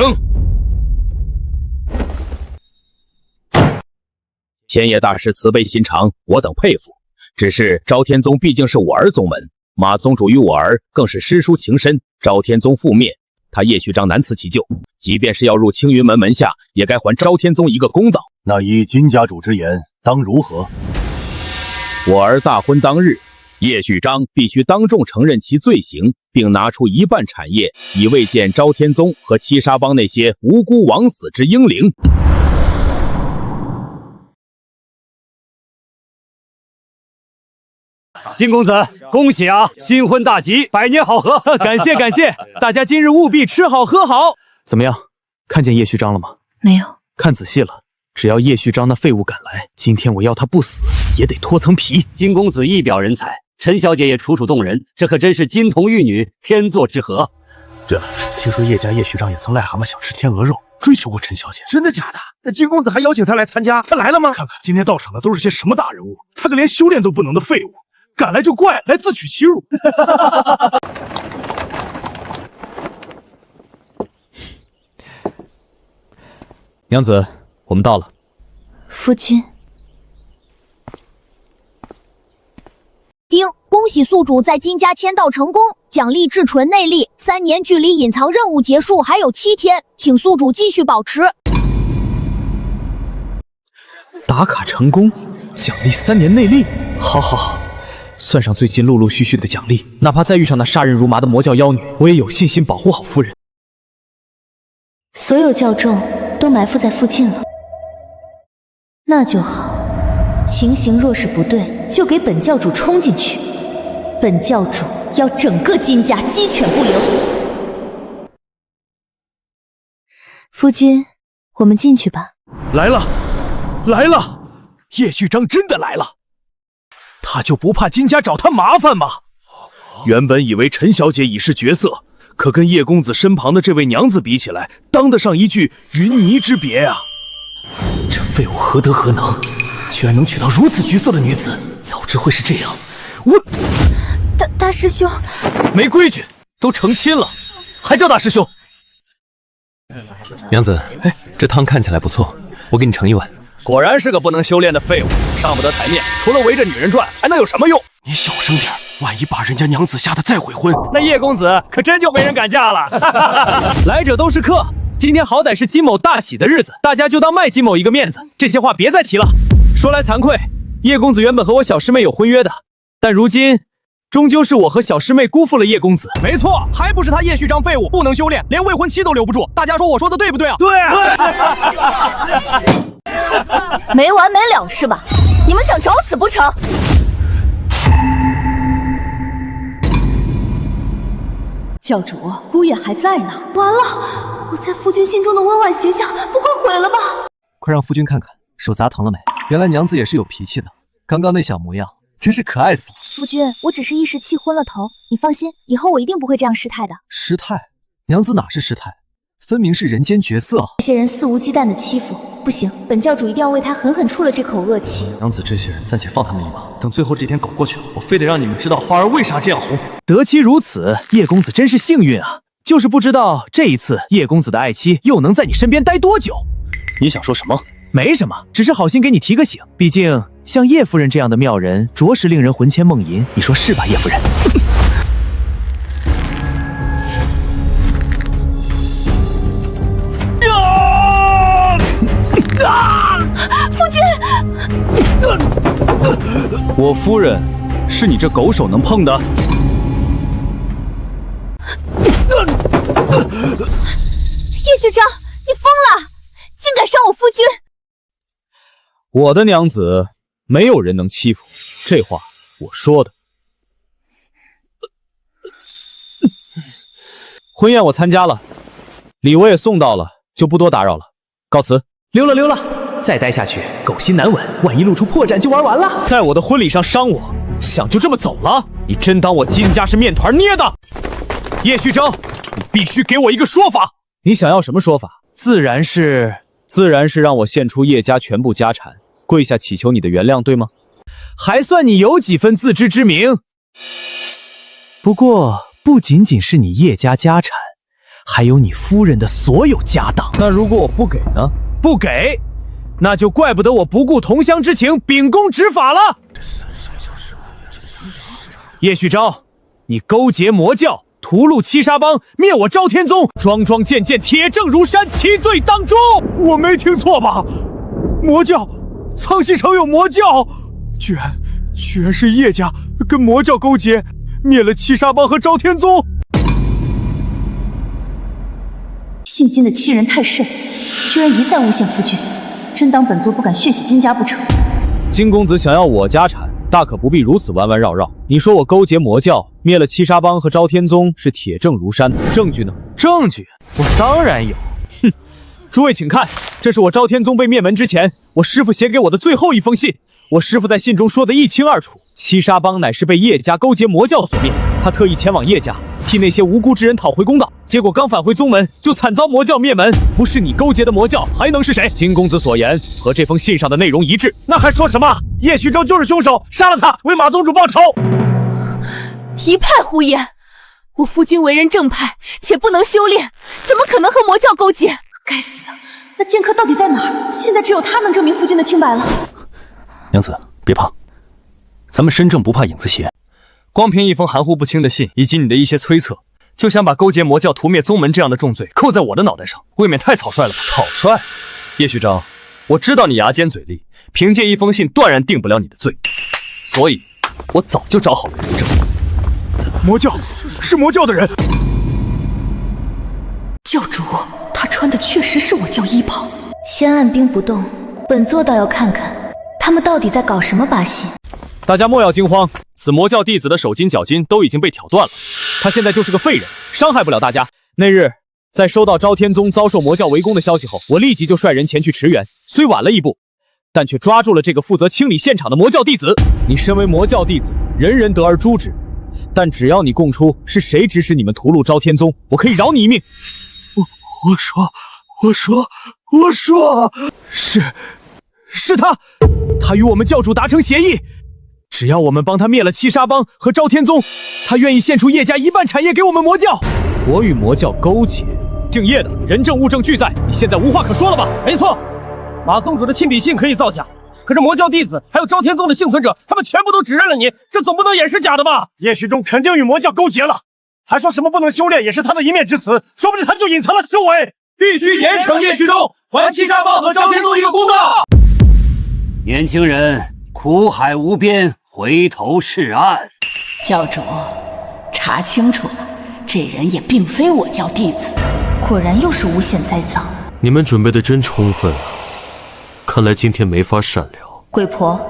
千叶大师慈悲心肠，我等佩服。只是昭天宗毕竟是我儿宗门，马宗主与我儿更是师叔情深。昭天宗覆灭，他叶旭章难辞其咎。即便是要入青云门门下，也该还昭天宗一个公道。那依金家主之言，当如何？我儿大婚当日，叶旭章必须当众承认其罪行，并拿出一半产业，以慰藉昭天宗和七杀帮那些无辜枉死之英灵。金公子，恭喜啊！新婚大吉，百年好合。感谢感谢，大家今日务必吃好喝好。怎么样，看见叶旭章了吗？没有。看仔细了，只要叶旭章那废物敢来，今天我要他不死也得脱层皮。金公子一表人才，陈小姐也楚楚动人，这可真是金童玉女，天作之合。对了，听说叶家叶旭章也曾癞蛤蟆想吃天鹅肉，追求过陈小姐。真的假的？那金公子还邀请他来参加，他来了吗？看看今天到场的都是些什么大人物，他个连修炼都不能的废物，敢来就怪，来自取其辱。娘子，我们到了。夫君，丁，恭喜宿主在金家签到成功，奖励至纯内力，3年距离隐藏任务结束还有7天，请宿主继续保持。打卡成功，奖励3年内力。好好好，算上最近陆陆续续的奖励，哪怕再遇上那杀人如麻的魔教妖女，我也有信心保护好夫人。所有教众都埋伏在附近了，那就好。情形若是不对，就给本教主冲进去。本教主要整个金家鸡犬不留。夫君，我们进去吧。来了，来了！叶旭章真的来了，他就不怕金家找他麻烦吗？原本以为陈小姐已是绝色，可跟叶公子身旁的这位娘子比起来，当得上一句云泥之别啊！这废物何德何能，居然能娶到如此绝色的女子？早知会是这样，我大师兄，没规矩，都成亲了，还叫大师兄？娘子，这汤看起来不错，我给你盛一碗。果然是个不能修炼的废物，上不得台面，除了围着女人转，还能有什么用？你小声点，万一把人家娘子吓得再悔婚，那叶公子可真就没人敢嫁了。来者都是客，今天好歹是金某大喜的日子，大家就当卖金某一个面子。这些话别再提了。说来惭愧，叶公子原本和我小师妹有婚约的，但如今终究是我和小师妹辜负了叶公子。没错，还不是他叶旭章废物，不能修炼，连未婚妻都留不住。大家说我说的对不对啊？对啊。没完没了是吧？你们想找死不成？教主，姑爷还在呢。完了，我在夫君心中的温婉形象不会毁了吧？快让夫君看看手砸疼了没？原来娘子也是有脾气的，刚刚那小模样真是可爱死了。夫君，我只是一时气昏了头，你放心，以后我一定不会这样失态的。失态？娘子哪是失态，分明是人间绝色。这些人肆无忌惮的欺负，不行，本教主一定要为他狠狠出了这口恶气。娘子，这些人暂且放他们一马，等最后这天搞过去了，我非得让你们知道花儿为啥这样红。得妻如此，叶公子真是幸运啊！就是不知道这一次叶公子的爱妻又能在你身边待多久。你想说什么？没什么，只是好心给你提个醒。毕竟像叶夫人这样的妙人，着实令人魂牵梦萦，你说是吧，叶夫人？夫君，我夫人是你这狗手能碰的？叶旭章，你疯了，竟敢伤我夫君！我的娘子，没有人能欺负，这话我说的。婚宴我参加了，礼我也送到了，就不多打扰了，告辞。溜了溜了，再待下去狗心难稳，万一露出破绽就玩完了。在我的婚礼上伤我，想就这么走了？你真当我金家是面团捏的？叶旭章，你必须给我一个说法。你想要什么说法？自然是让我献出叶家全部家产，跪下祈求你的原谅，对吗？还算你有几分自知之明。不过不仅仅是你叶家家产，还有你夫人的所有家当。那如果我不给呢？不给，那就怪不得我不顾同乡之情，秉公执法了。叶旭昭，你勾结魔教，屠戮七杀帮，灭我昭天宗，桩桩件件铁证如山，其罪当诛。我没听错吧？魔教，苍溪城有魔教，居然是叶家跟魔教勾结，灭了七杀帮和昭天宗。姓金的欺人太甚，居然一再诬陷夫君，真当本座不敢血洗金家不成？金公子想要我家产，大可不必如此弯弯绕绕。你说我勾结魔教，灭了七杀帮和昭天宗是铁证如山，证据呢？证据我当然有。哼，诸位请看，这是我昭天宗被灭门之前，我师父写给我的最后一封信。我师父在信中说得一清二楚，七杀帮乃是被叶家勾结魔教所灭，他特意前往叶家，替那些无辜之人讨回公道。结果刚返回宗门，就惨遭魔教灭门。不是你勾结的魔教，还能是谁？金公子所言和这封信上的内容一致，那还说什么？叶旭昭就是凶手，杀了他，为马宗主报仇。一派胡言！我夫君为人正派，且不能修炼，怎么可能和魔教勾结？该死的，那剑客到底在哪儿？现在只有他能证明夫君的清白了。娘子，别怕，咱们身正不怕影子斜。光凭一封含糊不清的信，以及你的一些催策，就想把勾结魔教、屠灭宗门这样的重罪扣在我的脑袋上，未免太草率了吧？草率？叶旭章，我知道你牙尖嘴利，凭借一封信断然定不了你的罪，所以，我早就找好了人证。魔教，是魔教的人。教主，他穿的确实是我教衣袍。先按兵不动，本座倒要看看他们到底在搞什么把戏。大家莫要惊慌，此魔教弟子的手筋脚筋都已经被挑断了，他现在就是个废人，伤害不了大家。那日在收到昭天宗遭受魔教围攻的消息后，我立即就率人前去驰援，虽晚了一步，但却抓住了这个负责清理现场的魔教弟子。你身为魔教弟子，人人得而诛之，但只要你供出是谁指使你们屠戮昭天宗，我可以饶你一命。我说，是他，他与我们教主达成协议，只要我们帮他灭了七杀帮和昭天宗，他愿意献出叶家一半产业给我们魔教。我与魔教勾结，姓叶的人证物证俱在，你现在无话可说了吧？没错，马宗主的亲笔信可以造假，可是魔教弟子还有昭天宗的幸存者，他们全部都指认了你，这总不能也是假的吧？叶旭中肯定与魔教勾结了，还说什么不能修炼也是他的一面之词，说不定他就隐藏了修为。必须严惩叶旭中，还七杀帮和昭天宗一个公道。年轻人，苦海无边，回头是岸。教主，查清楚了，这人也并非我教弟子，果然又是诬陷栽赃。你们准备的真充分啊，看来今天没法善了。鬼婆，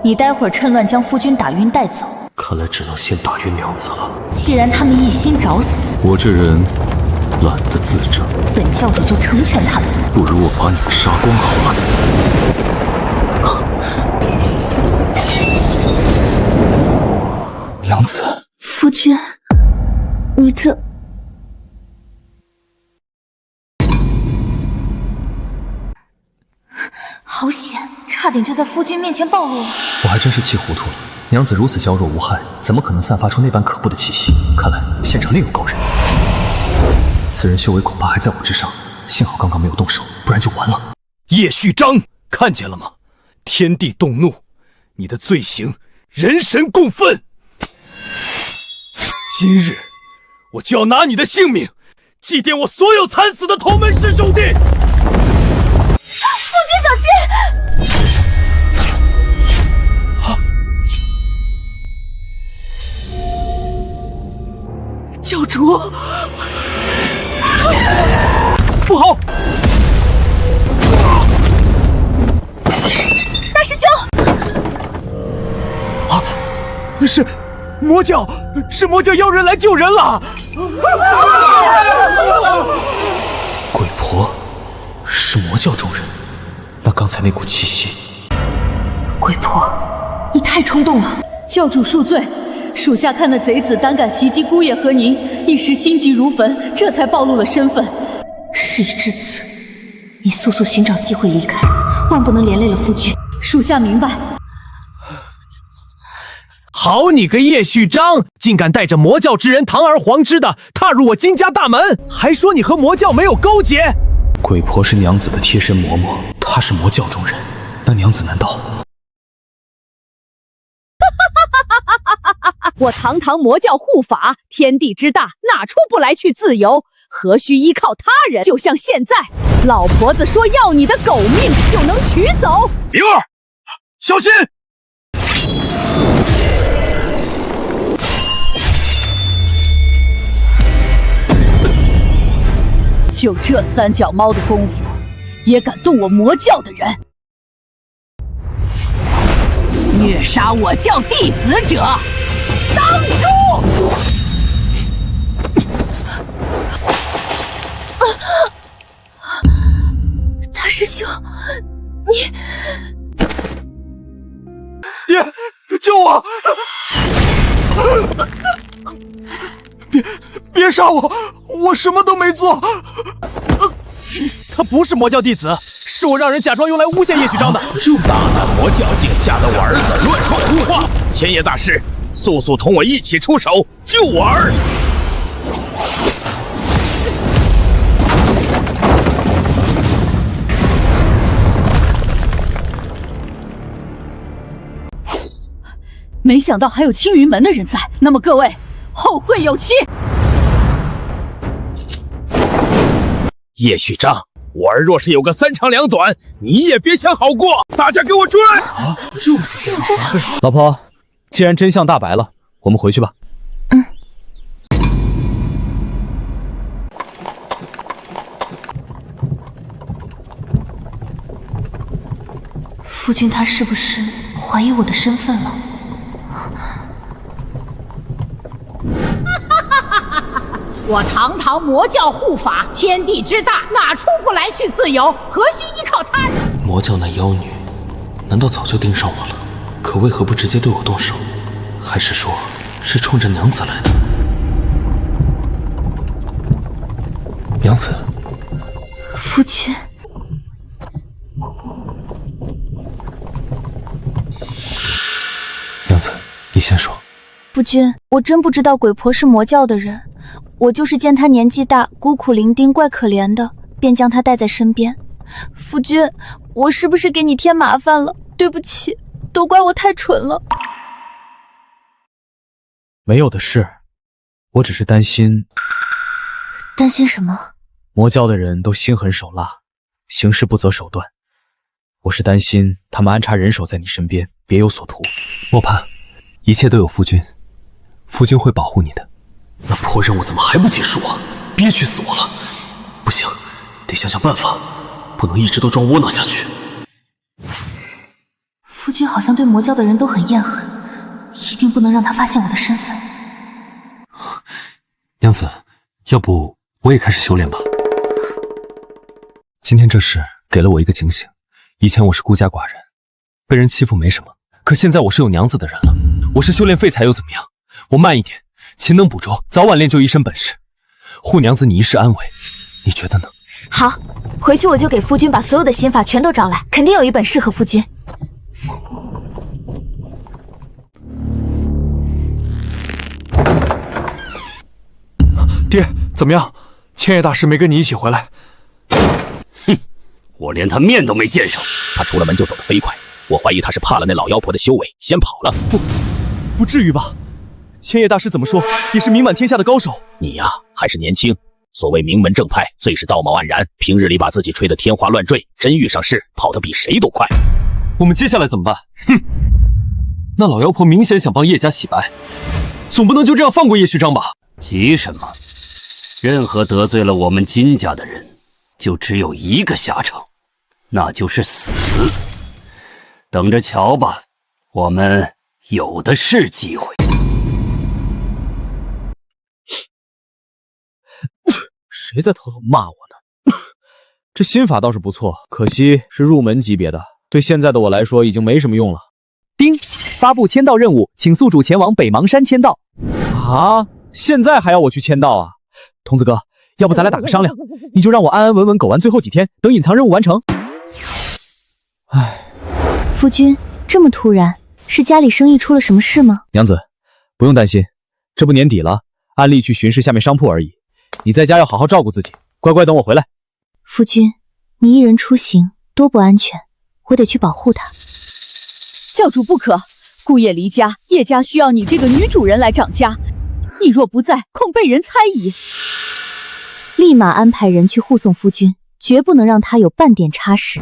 你待会儿趁乱将夫君打晕带走。看来只能先打晕娘子了。既然他们一心找死，我这人懒得自证，本教主就成全他们。不如我把你们杀光好了。娘子，夫君，你这……好险，差点就在夫君面前暴露了。我还真是气糊涂了。娘子如此娇弱无害，怎么可能散发出那般可怖的气息？看来现场另有高人。此人修为恐怕还在我之上，幸好刚刚没有动手，不然就完了。叶旭章，看见了吗？天地动怒，你的罪行人神共愤。今日我就要拿你的性命祭奠我所有惨死的同门师兄弟。夫君小心！教主，不好！大师兄！啊，是魔教妖人来救人了！鬼婆，是魔教中人，那刚才那股气息……鬼婆，你太冲动了！教主恕罪，属下看那贼子胆敢袭击姑爷和您，一时心急如焚，这才暴露了身份。事已至此，你速速寻找机会离开，万不能连累了夫君。属下明白。好你个叶旭章，竟敢带着魔教之人堂而皇之的踏入我金家大门，还说你和魔教没有勾结。鬼婆是娘子的贴身嬷嬷，她是魔教中人，那娘子难道……我堂堂魔教护法，天地之大，哪出不来去自由？何须依靠他人？就像现在，老婆子说要你的狗命就能取走。灵儿，小心！就这三脚猫的功夫，也敢动我魔教的人？虐杀我教弟子者，当诛！大师兄，你爹，救我！别杀我，我什么都没做。他不是魔教弟子，是我让人假装用来诬陷叶旭章的。大胆魔教竟吓得我儿子乱说胡话！千叶大师，速速同我一起出手救我儿！没想到还有青云门的人在，那么各位后会有期。叶旭章，我儿若是有个三长两短，你也别想好过！大家给我追！老婆，既然真相大白了，我们回去吧。夫君他是不是怀疑我的身份了？我堂堂魔教护法，天地之大，哪出不来去自由？何须依靠他人？魔教那妖女，难道早就盯上我了？可为何不直接对我动手？还是说，是冲着娘子来的？娘子，夫君，娘子，你先说。夫君，我真不知道鬼婆是魔教的人，我就是见她年纪大，孤苦伶仃，怪可怜的，便将她带在身边。夫君，我是不是给你添麻烦了？对不起，都怪我太蠢了。没有的事，我只是担心。担心什么？魔教的人都心狠手辣，行事不择手段。我是担心他们安插人手在你身边，别有所图。莫怕，一切都有夫君，夫君会保护你的。那破任务怎么还不结束啊？憋屈死我了！不行，得想想办法，不能一直都装窝囊下去。夫君好像对魔教的人都很厌恨，一定不能让他发现我的身份。娘子，要不我也开始修炼吧？今天这事给了我一个警醒。以前我是孤家寡人，被人欺负没什么，可现在我是有娘子的人了。我是修炼废材又怎么样？我慢一点，勤能补拙，早晚练就一身本事，护娘子你一世安危，你觉得呢？好，回去我就给夫君把所有的心法全都找来，肯定有一本适合夫君。爹，怎么样？千叶大师没跟你一起回来？哼，我连他面都没见上。他出了门就走得飞快，我怀疑他是怕了那老妖婆的修为，先跑了。不至于吧？千叶大师怎么说也是名满天下的高手。你呀，还是年轻。所谓名门正派，最是道貌岸然，平日里把自己吹得天花乱坠，真遇上事跑得比谁都快。我们接下来怎么办？哼，那老妖婆明显想帮叶家洗白，总不能就这样放过叶旭章吧？急什么？任何得罪了我们金家的人，就只有一个下场，那就是死。等着瞧吧，我们有的是机会。谁在偷偷骂我呢？这心法倒是不错，可惜是入门级别的，对现在的我来说已经没什么用了。丁，发布签到任务，请宿主前往北邙山签到。啊，现在还要我去签到啊？童子哥，要不咱俩打个商量，你就让我安安稳稳苟完最后几天，等隐藏任务完成。夫君，这么突然，是家里生意出了什么事吗？娘子，不用担心，这不年底了，按例去巡视下面商铺而已。你在家要好好照顾自己，乖乖等我回来。夫君，你一人出行多不安全，我得去保护他。教主不可，顾叶离家，叶家需要你这个女主人来掌家，你若不在，恐被人猜疑。立马安排人去护送夫君，绝不能让他有半点差池。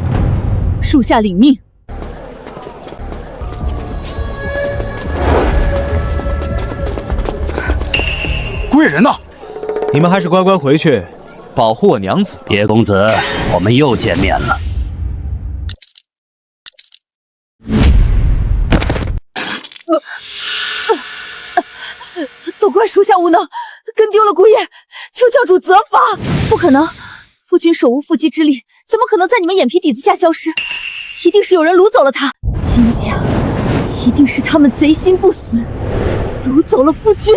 属下领命。贵人呢？你们还是乖乖回去保护我娘子。叶公子，我们又见面了。都怪属下无能，跟丢了姑爷，求教主责罚。不可能，夫君手无缚鸡之力，怎么可能在你们眼皮底子下消失？一定是有人掳走了他。金家，一定是他们贼心不死，掳走了夫君。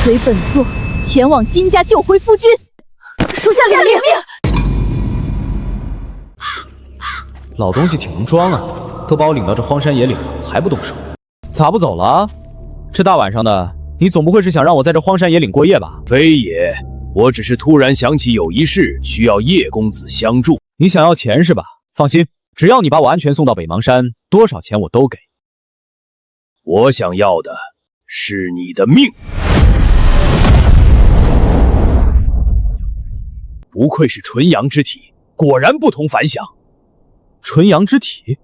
随本座前往金家救回夫君。属下领命。老东西挺能装啊，都把我领到这荒山野岭了，还不动手？咋不走了？这大晚上的，你总不会是想让我在这荒山野岭过夜吧？非也，我只是突然想起有一事需要叶公子相助。你想要钱是吧？放心，只要你把我安全送到北邙山，多少钱我都给。我想要的是你的命。不愧是纯阳之体，果然不同凡响。纯阳之体？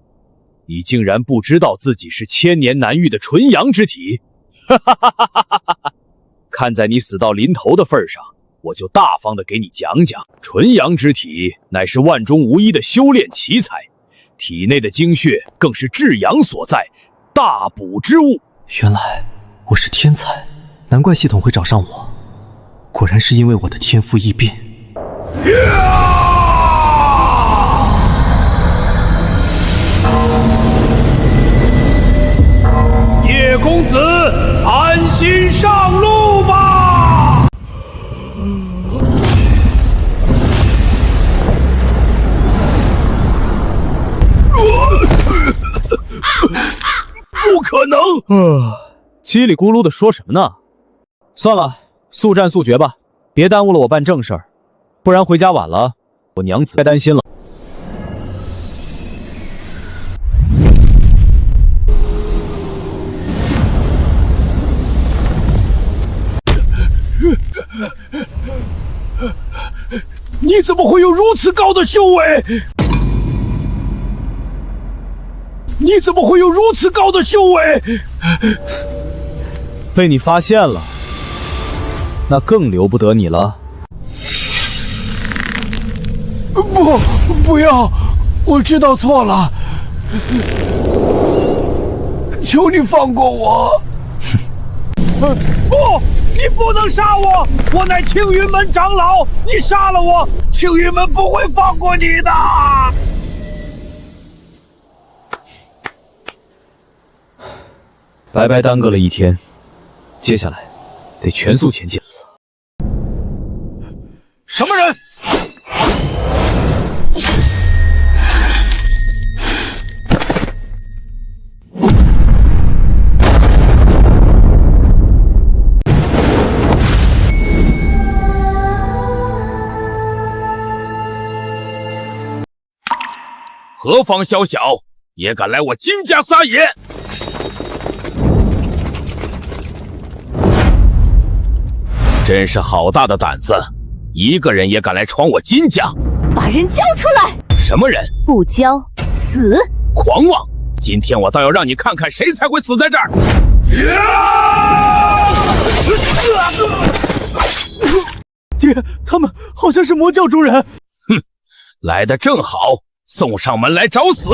你竟然不知道自己是千年难遇的纯阳之体？哈哈哈哈哈哈！看在你死到临头的份上，我就大方的给你讲讲，纯阳之体乃是万中无一的修炼奇才，体内的精血更是至阳所在，大补之物。原来我是天才，难怪系统会找上我，果然是因为我的天赋异禀。叶公子，安心上路吧！不可能！叽里咕噜的说什么呢？算了，速战速决吧，别耽误了我办正事儿，不然回家晚了，我娘子该担心了。你怎么会有如此高的修为？你怎么会有如此高的修为？被你发现了，那更留不得你了。不要！我知道错了，求你放过我！不！你不能杀我！我乃青云门长老，你杀了我，青云门不会放过你的！白白耽搁了一天，接下来得全速前进。什么人？何方宵小，也敢来我金家撒野？真是好大的胆子，一个人也敢来闯我金家！把人交出来！什么人？不交，死！狂妄！今天我倒要让你看看谁才会死在这儿！爹，他们好像是魔教中人。哼，来得正好，送上门来找死！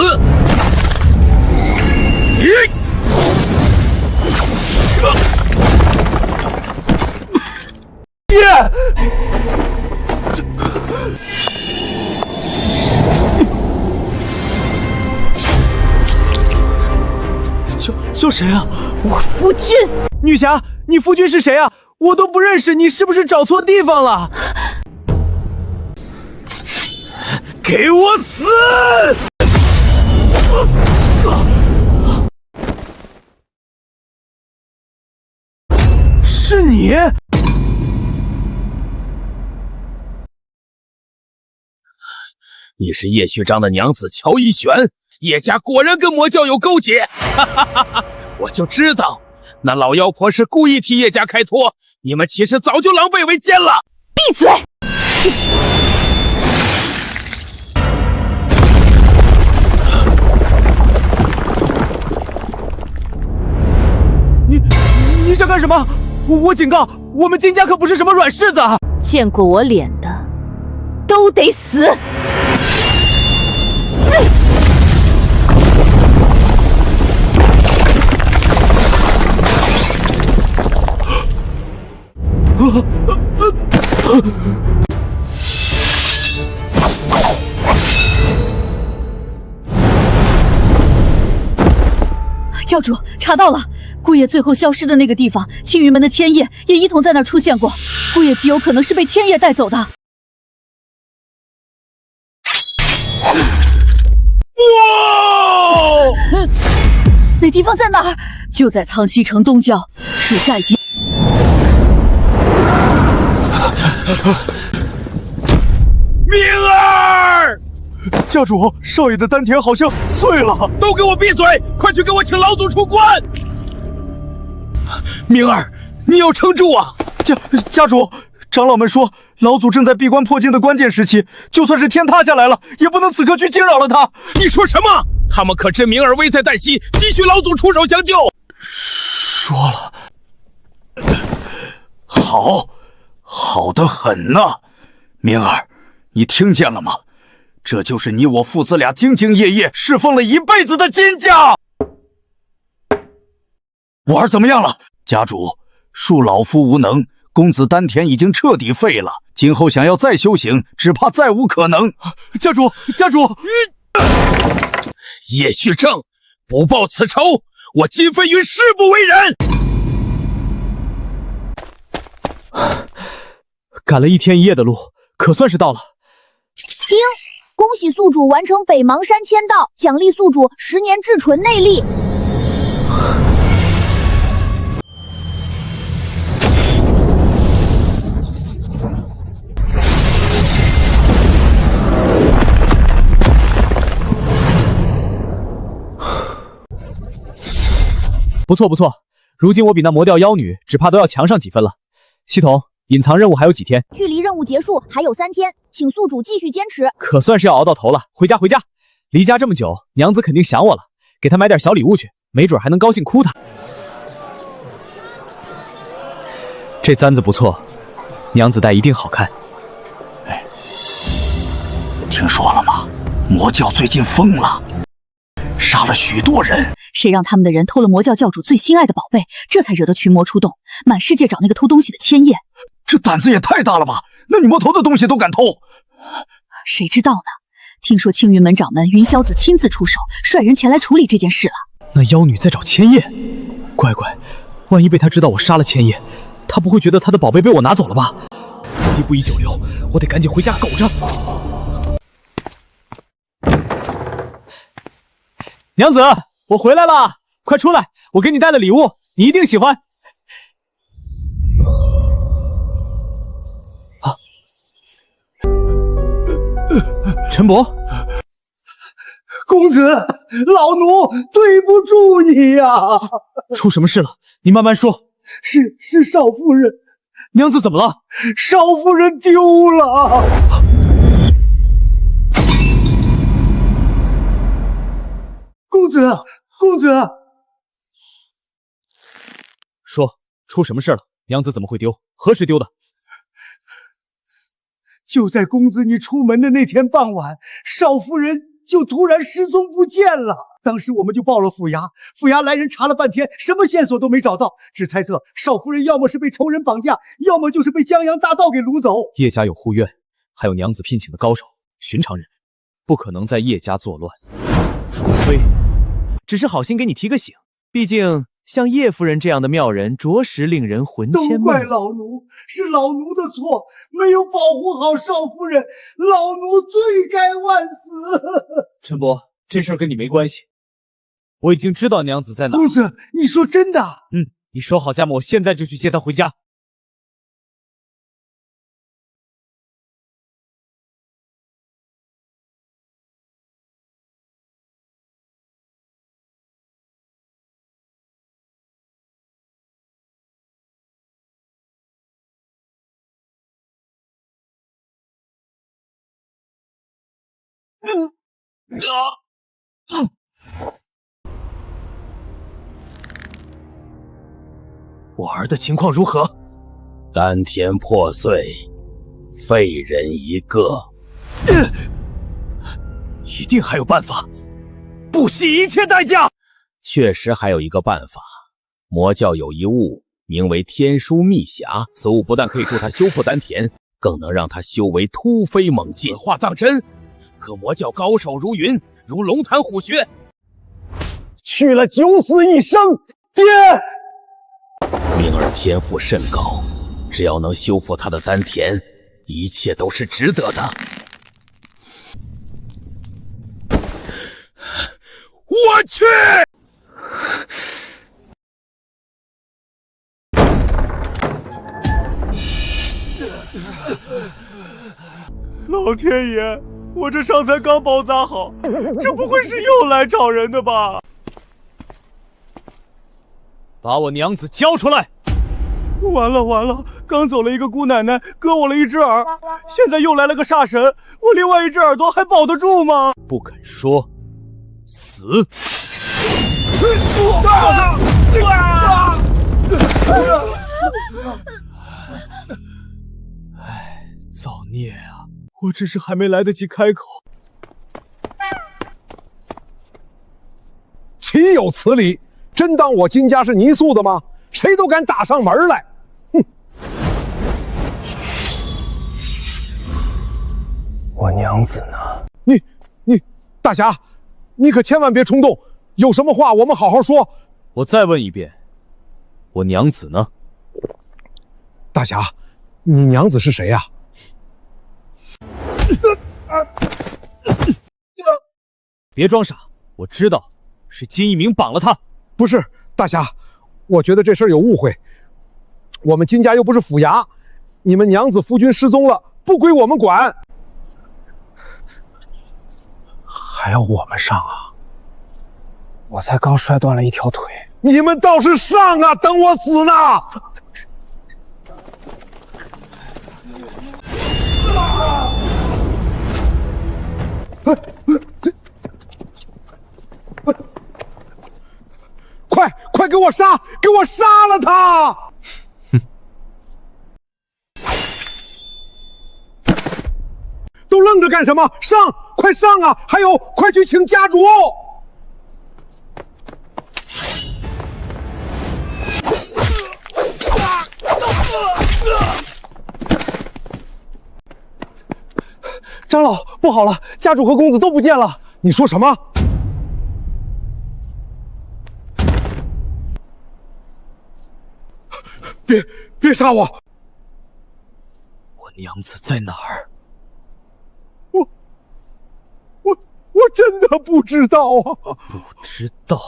爹！救谁啊？我夫君。女侠，你夫君是谁啊？我都不认识，你是不是找错地方了？给我死！是你？你是叶旭章的娘子乔一璇，叶家果然跟魔教有勾结，哈哈哈哈！我就知道，那老妖婆是故意替叶家开脱，你们其实早就狼狈为奸了。闭嘴！你想干什么？我警告，我们金家可不是什么软柿子。见过我脸的，都得死！教主查到了，顾叶最后消失的那个地方，青云门的千叶也一同在那儿出现过。顾叶极有可能是被千叶带走的。哇！那地方在哪儿？就在苍溪城东郊，属下已经。明儿，教主，少爷的丹田好像碎了。都给我闭嘴！快去给我请老祖出关！明儿，你要撑住啊！家主，长老们说老祖正在闭关破境的关键时期，就算是天塌下来了，也不能此刻去惊扰了他。你说什么？他们可知明儿危在旦夕，急需老祖出手相救。说了，好得很呐，明儿，你听见了吗？这就是你我父子俩兢兢业业侍奉了一辈子的金家。我儿怎么样了？家主，恕老夫无能，公子丹田已经彻底废了，今后想要再修行，只怕再无可能。家主，叶旭正，不报此仇，我金飞云誓不为人。赶了1天1夜的路，可算是到了。听，恭喜宿主完成北邙山签到，奖励宿主10年至纯内力。不错，如今我比那魔调妖女只怕都要强上几分了。系统，隐藏任务还有几天？距离任务结束还有3天，请宿主继续坚持。可算是要熬到头了。回家，离家这么久，娘子肯定想我了，给她买点小礼物去，没准还能高兴哭她。这簪子不错，娘子戴一定好看。听说了吗？魔教最近疯了，杀了许多人。谁让他们的人偷了魔教教主最心爱的宝贝，这才惹得群魔出动，满世界找那个偷东西的千叶。这胆子也太大了吧！那女魔头的东西都敢偷？谁知道呢？听说青云门掌门云霄子亲自出手，率人前来处理这件事了。那妖女在找千叶，乖，万一被她知道我杀了千叶，她不会觉得她的宝贝被我拿走了吧？此地不宜久留，我得赶紧回家苟着。娘子，我回来了，快出来！我给你带了礼物，你一定喜欢。陈伯，公子，老奴对不住你呀！出什么事了？你慢慢说。是少夫人。娘子怎么了？少夫人丢了。公子，说，出什么事了？娘子怎么会丢？何时丢的？就在公子你出门的那天傍晚，少夫人就突然失踪不见了。当时我们就报了府衙，府衙来人查了半天，什么线索都没找到，只猜测少夫人要么是被仇人绑架，要么就是被江洋大盗给掳走。叶家有护院，还有娘子聘请的高手，寻常人不可能在叶家作乱，除非只是好心给你提个醒，毕竟像叶夫人这样的妙人，着实令人魂牵梦萦。都怪老奴，是老奴的错，没有保护好少夫人，老奴罪该万死。陈伯，这事儿跟你没关系，我已经知道娘子在哪。公子，你说真的？你收好家母，我现在就去接她回家。我儿的情况如何？丹田破碎，废人一个。一定还有办法，不惜一切代价。确实还有一个办法，魔教有一物名为天书秘匣，此物不但可以助他修复丹田，更能让他修为突飞猛进。此话当真？可魔教高手如云，如龙潭虎穴，去了九死一生。爹，明儿天赋甚高，只要能修复他的丹田，一切都是值得的。我去！老天爷，我这伤才刚包扎好，这不会是又来找人的吧？把我娘子交出来！完了完了，刚走了一个姑奶奶，割我了一只耳，现在又来了个煞神，我另外一只耳朵还保得住吗？不肯说，死！唉，造孽啊！我只是还没来得及开口。岂有此理！真当我金家是泥塑的吗？谁都敢打上门来！哼！我娘子呢？你，大侠，你可千万别冲动，有什么话我们好好说。我再问一遍，我娘子呢？大侠，你娘子是谁呀？别装傻，我知道，是金一鸣绑了他。不是，大侠，我觉得这事儿有误会。我们金家又不是府衙，你们娘子夫君失踪了，不归我们管。还要我们上啊？我才刚摔断了一条腿。你们倒是上啊，等我死呢！快给我杀！给我杀了他！都愣着干什么？上！快上啊！还有，快去请家主！长老，不好了，家主和公子都不见了。你说什么？别杀我！我娘子在哪儿？我真的不知道啊！不知道，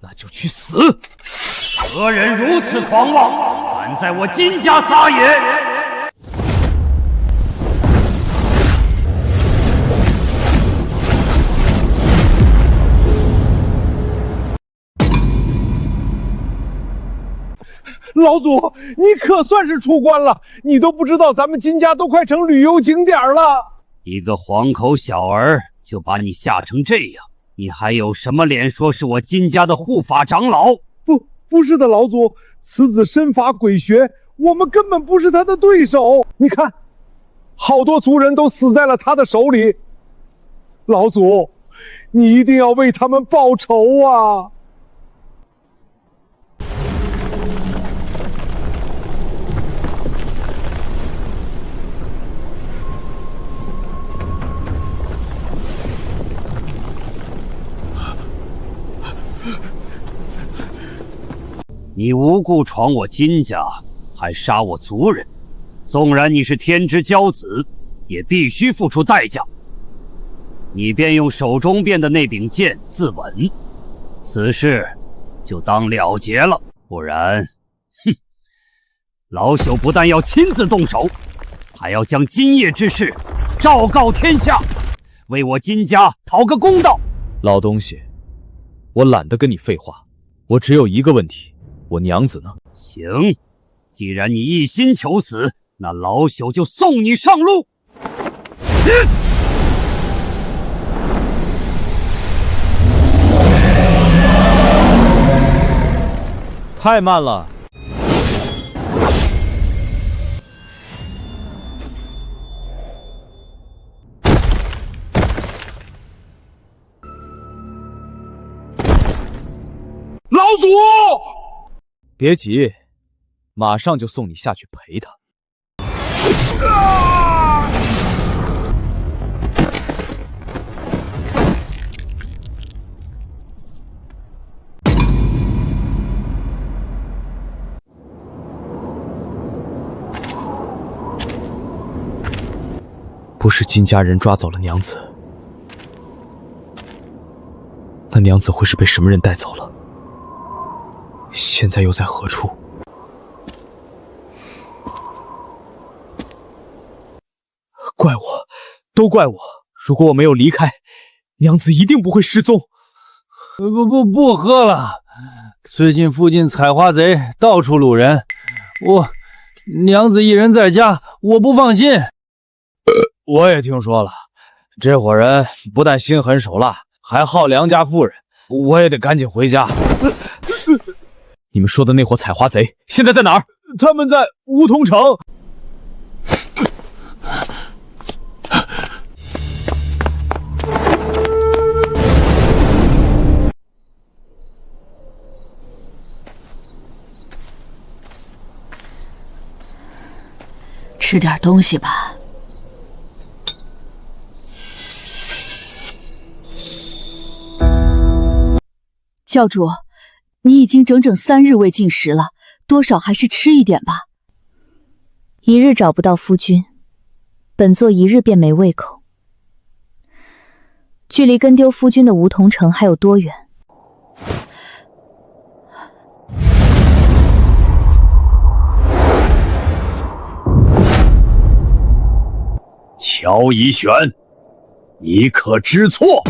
那就去死！何人如此狂妄，敢在我金家撒野？老祖，你可算是出关了！你都不知道咱们金家都快成旅游景点了。一个黄口小儿就把你吓成这样，你还有什么脸说是我金家的护法长老？不是的，老祖，此子身法诡谲，我们根本不是他的对手。你看，好多族人都死在了他的手里。老祖，你一定要为他们报仇啊！你无故闯我金家，还杀我族人，纵然你是天之骄子，也必须付出代价。你便用手中变的那柄剑自刎，此事就当了结了。不然，老朽不但要亲自动手，还要将今夜之事昭告天下，为我金家讨个公道。老东西，我懒得跟你废话，我只有一个问题，我娘子呢？行，既然你一心求死，那老朽就送你上路。太慢了。老祖，别急，马上就送你下去陪他。不是金家人抓走了娘子，那娘子会是被什么人带走了？现在又在何处？怪我，都怪我！如果我没有离开，娘子一定不会失踪。不喝了，最近附近采花贼到处掳人，娘子一人在家，我不放心。我也听说了，这伙人不但心狠手辣，还耗良家妇人，我也得赶紧回家。你们说的那伙采花贼现在在哪儿？他们在梧桐城。吃点东西吧。教主，你已经整整3日未进食了，多少还是吃一点吧。一日找不到夫君，本座一日便没胃口。距离跟丢夫君的梧桐城还有多远？乔一玄，你可知错？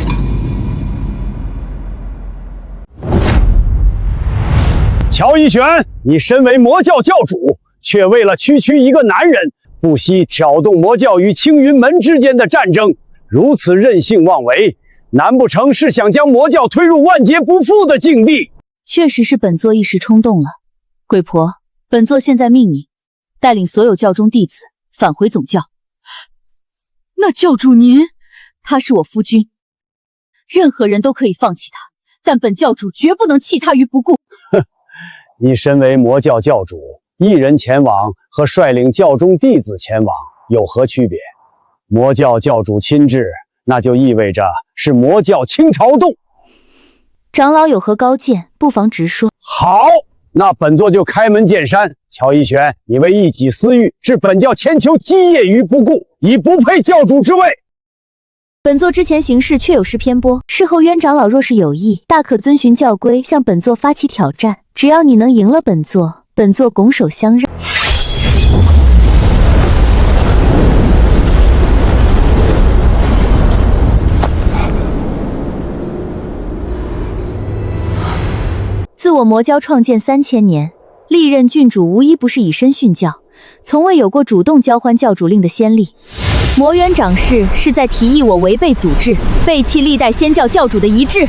乔一玄，你身为魔教教主，却为了区区一个男人，不惜挑动魔教与青云门之间的战争，如此任性妄为，难不成是想将魔教推入万劫不复的境地？确实是本座一时冲动了。鬼婆，本座现在命你带领所有教中弟子返回总教。那教主您，他是我夫君，任何人都可以放弃他，但本教主绝不能弃他于不顾。你身为魔教教主，一人前往和率领教中弟子前往有何区别？魔教教主亲至，那就意味着是魔教倾巢动。长老有何高见，不妨直说。好，那本座就开门见山。乔一玄，你为一己私欲，置本教千秋基业于不顾，已不配教主之位。本座之前行事确有失偏颇，事后渊长老若是有意，大可遵循教规向本座发起挑战。只要你能赢了本座，本座拱手相让。自我魔教创建3000年，历任郡主无一不是以身殉教，从未有过主动交换教主令的先例。魔渊长氏是在提议我违背祖制，背弃历代仙教教主的遗志。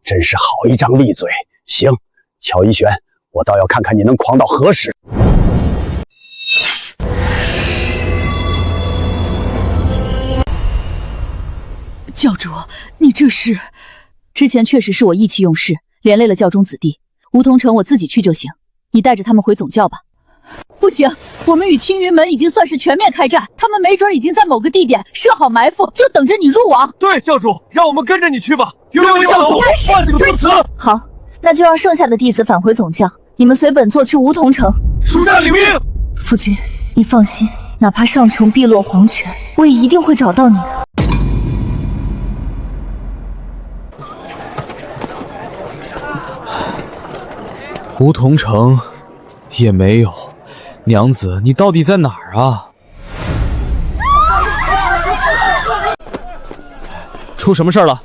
真是好一张利嘴。行，乔一玄，我倒要看看你能狂到何时。教主，你这是……之前确实是我意气用事，连累了教中子弟。梧桐城我自己去就行，你带着他们回总教吧。不行，我们与青云门已经算是全面开战，他们没准已经在某个地点设好埋伏，就等着你入网。对，教主，让我们跟着你去吧。愿为教主万死不辞。好，那就让剩下的弟子返回总教，你们随本座去梧桐城。属下领命。夫君，你放心，哪怕上穷碧落黄泉，我也一定会找到你的。梧桐城也没有，娘子，你到底在哪儿啊？出什么事了？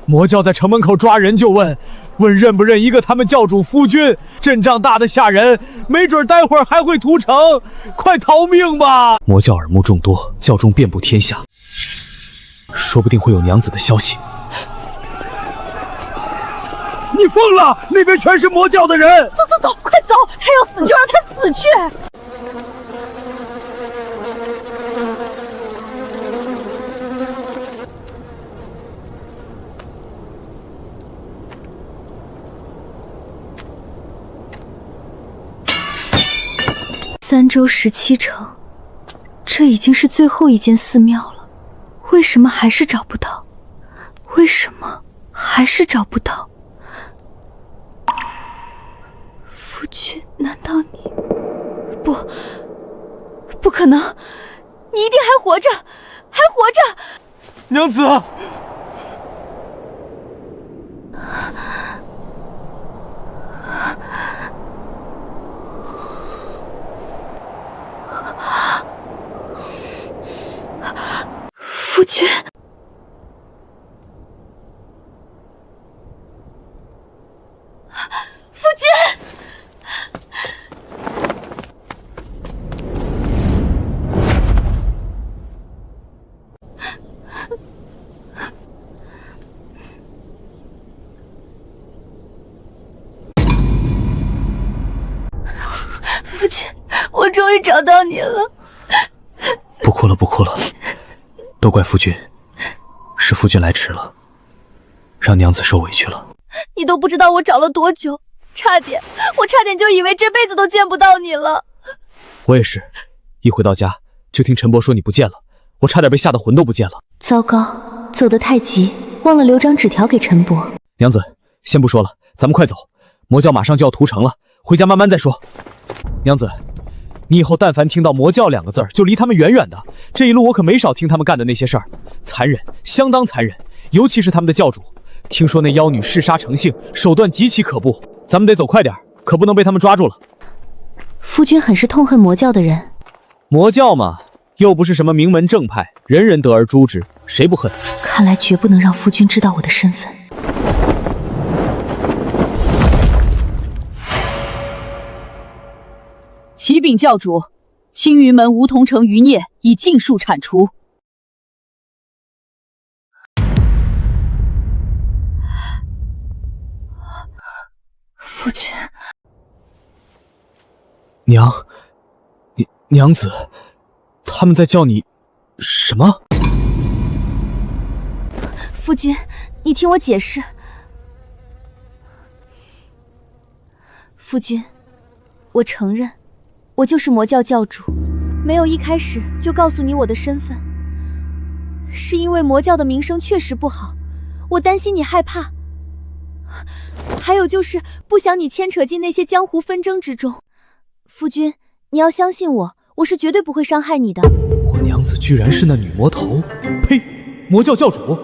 魔教在城门口抓人就问认不认一个他们教主夫君，阵仗大的吓人，没准待会儿还会屠城，快逃命吧！魔教耳目众多，教众遍布天下，说不定会有娘子的消息。你疯了！那边全是魔教的人！走，快走！他要死就让他死去！3州17城，这已经是最后一间寺庙了，为什么还是找不到？为什么还是找不到？夫君，难道你……不可能，你一定还活着，还活着！娘子，夫君。夫君！夫君，我终于找到你了。不哭了，都怪夫君，是夫君来迟了，让娘子受委屈了。你都不知道我找了多久，我差点就以为这辈子都见不到你了。我也是，一回到家就听陈伯说你不见了，我差点被吓得魂都不见了。糟糕，走得太急，忘了留张纸条给陈伯。娘子，先不说了，咱们快走，魔教马上就要屠城了，回家慢慢再说。娘子，你以后但凡听到魔教2个字儿，就离他们远远的。这一路我可没少听他们干的那些事儿，残忍，相当残忍，尤其是他们的教主。听说那妖女嗜杀成性，手段极其可怖，咱们得走快点，可不能被他们抓住了。夫君很是痛恨魔教的人。魔教嘛，又不是什么名门正派，人人得而诛之，谁不恨？看来绝不能让夫君知道我的身份。启禀教主，青云门梧桐城余孽已尽数铲除。夫君，娘子，他们在叫你什么？夫君，你听我解释。夫君，我承认，我就是魔教教主，没有一开始就告诉你我的身份，是因为魔教的名声确实不好，我担心你害怕。还有就是不想你牵扯进那些江湖纷争之中。夫君，你要相信我，我是绝对不会伤害你的。我娘子居然是那女魔头，呸！魔教教主，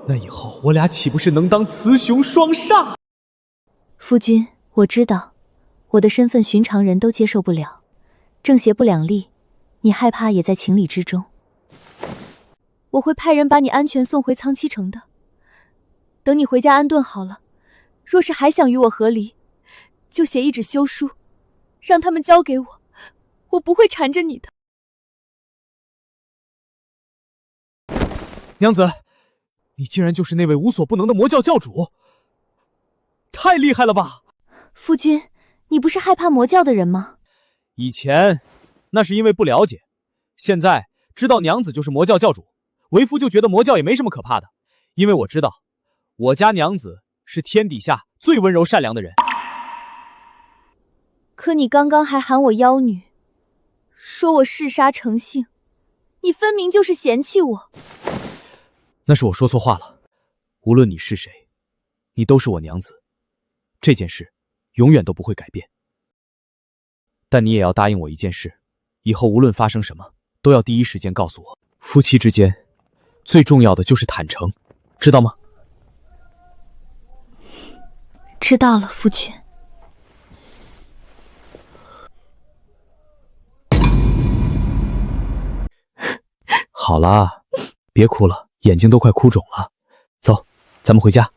那以后我俩岂不是能当雌雄双煞？夫君，我知道，我的身份寻常人都接受不了，正邪不两立，你害怕也在情理之中。我会派人把你安全送回苍溪城的。等你回家安顿好了，若是还想与我和离，就写一纸休书，让他们交给我，我不会缠着你的。娘子，你竟然就是那位无所不能的魔教教主，太厉害了吧！夫君，你不是害怕魔教的人吗？以前那是因为不了解，现在知道娘子就是魔教教主，为夫就觉得魔教也没什么可怕的，因为我知道我家娘子是天底下最温柔善良的人。可你刚刚还喊我妖女，说我嗜杀成性，你分明就是嫌弃我。那是我说错话了，无论你是谁，你都是我娘子，这件事永远都不会改变。但你也要答应我一件事，以后无论发生什么，都要第一时间告诉我。夫妻之间最重要的就是坦诚，知道吗？知道了，夫君。好啦，别哭了，眼睛都快哭肿了。走，咱们回家。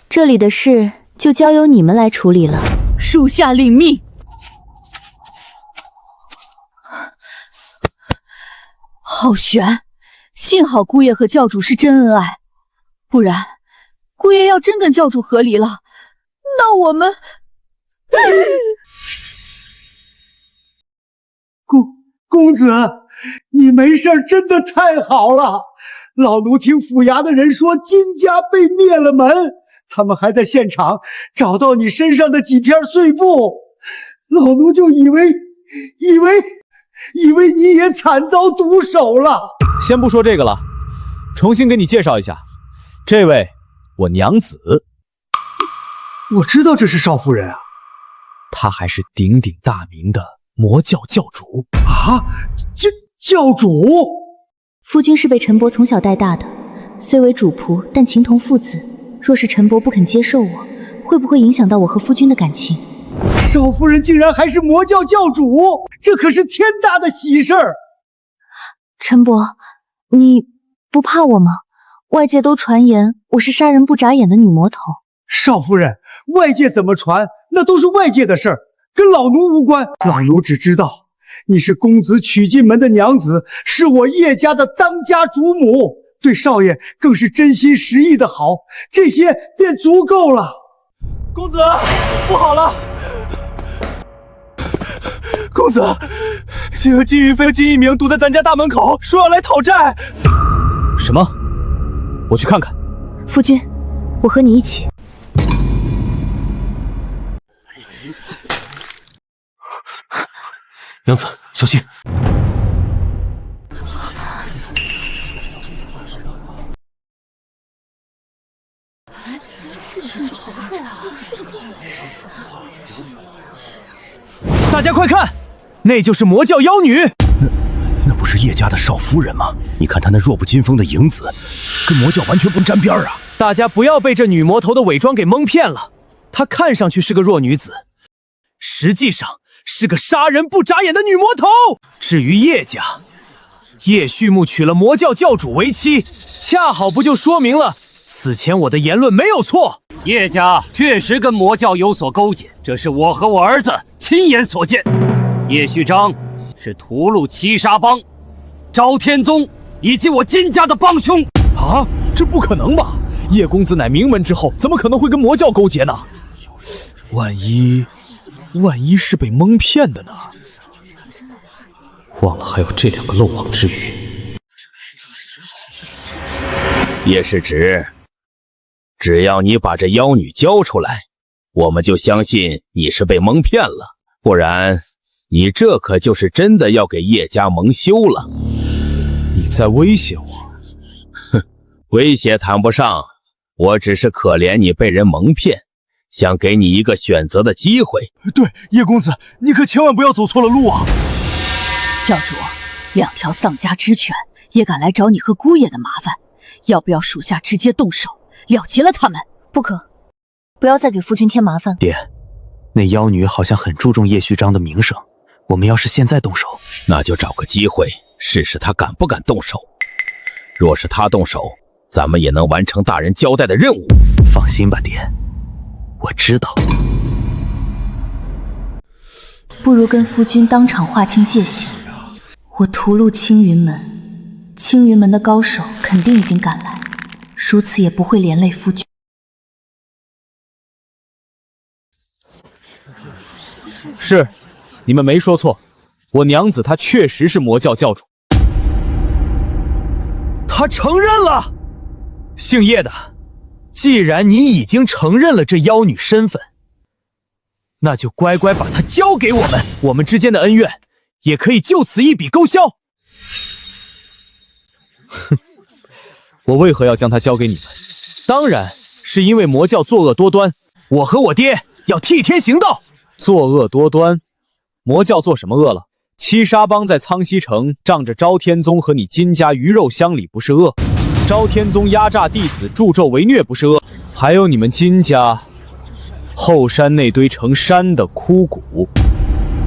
这里的事就交由你们来处理了。属下领命。好悬，幸好姑爷和教主是真恩爱，不然姑爷要真跟教主和离了，那我们公子，你没事真的太好了。老奴听府衙的人说金家被灭了门，他们还在现场找到你身上的几片碎布，老奴就以为你也惨遭毒手了。先不说这个了，重新给你介绍一下，这位我娘子。我知道这是少夫人啊，她还是鼎鼎大名的魔教教主啊！教主，夫君是被陈伯从小带大的，虽为主仆，但情同父子。若是陈伯不肯接受我，会不会影响到我和夫君的感情？少夫人竟然还是魔教教主，这可是天大的喜事儿！陈伯，你不怕我吗？外界都传言我是杀人不眨眼的女魔头。少夫人，外界怎么传，那都是外界的事儿，跟老奴无关。老奴只知道你是公子娶进门的娘子，是我叶家的当家主母，对少爷更是真心实意的好，这些便足够了。公子，不好了！公子，就有金云飞和金一鸣堵在咱家大门口，说要来讨债。什么？我去看看。夫君，我和你一起。娘子，小心！大家快看，那就是魔教妖女。那不是叶家的少夫人吗？你看她那弱不禁风的影子，跟魔教完全不沾边啊！大家不要被这女魔头的伪装给蒙骗了，她看上去是个弱女子，实际上是个杀人不眨眼的女魔头。至于叶家，叶旭木娶了魔教教主为妻，恰好不就说明了此前我的言论没有错。叶家确实跟魔教有所勾结，这是我和我儿子亲眼所见。叶旭章是屠戮七杀帮、昭天宗以及我金家的帮凶啊！这不可能吧？叶公子乃名门之后，怎么可能会跟魔教勾结呢？万一是被蒙骗的呢？忘了还有这两个漏网之鱼。叶世侄，只要你把这妖女交出来，我们就相信你是被蒙骗了，不然你这可就是真的要给叶家蒙羞了。你在威胁我？哼，威胁谈不上，我只是可怜你被人蒙骗，想给你一个选择的机会。对，叶公子，你可千万不要走错了路啊！教主，两条丧家之犬也敢来找你和姑爷的麻烦，要不要属下直接动手了结了他们？不可，不要再给夫君添麻烦了。爹，那妖女好像很注重叶旭章的名声，我们要是现在动手，那就找个机会试试他敢不敢动手。若是他动手，咱们也能完成大人交代的任务。放心吧，爹，我知道。不如跟夫君当场划清界限。我屠戮青云门，青云门的高手肯定已经赶来，如此也不会连累夫君。是，你们没说错，我娘子她确实是魔教教主。她承认了。姓叶的，既然你已经承认了这妖女身份，那就乖乖把他交给我们，我们之间的恩怨也可以就此一笔勾销。哼，我为何要将他交给你们？当然是因为魔教作恶多端，我和我爹要替天行道。作恶多端？魔教做什么恶了？七杀帮在苍溪城仗着招天宗和你金家鱼肉乡里不是恶，招天宗压榨弟子助纣为虐不是恶，还有你们金家后山那堆成山的枯骨，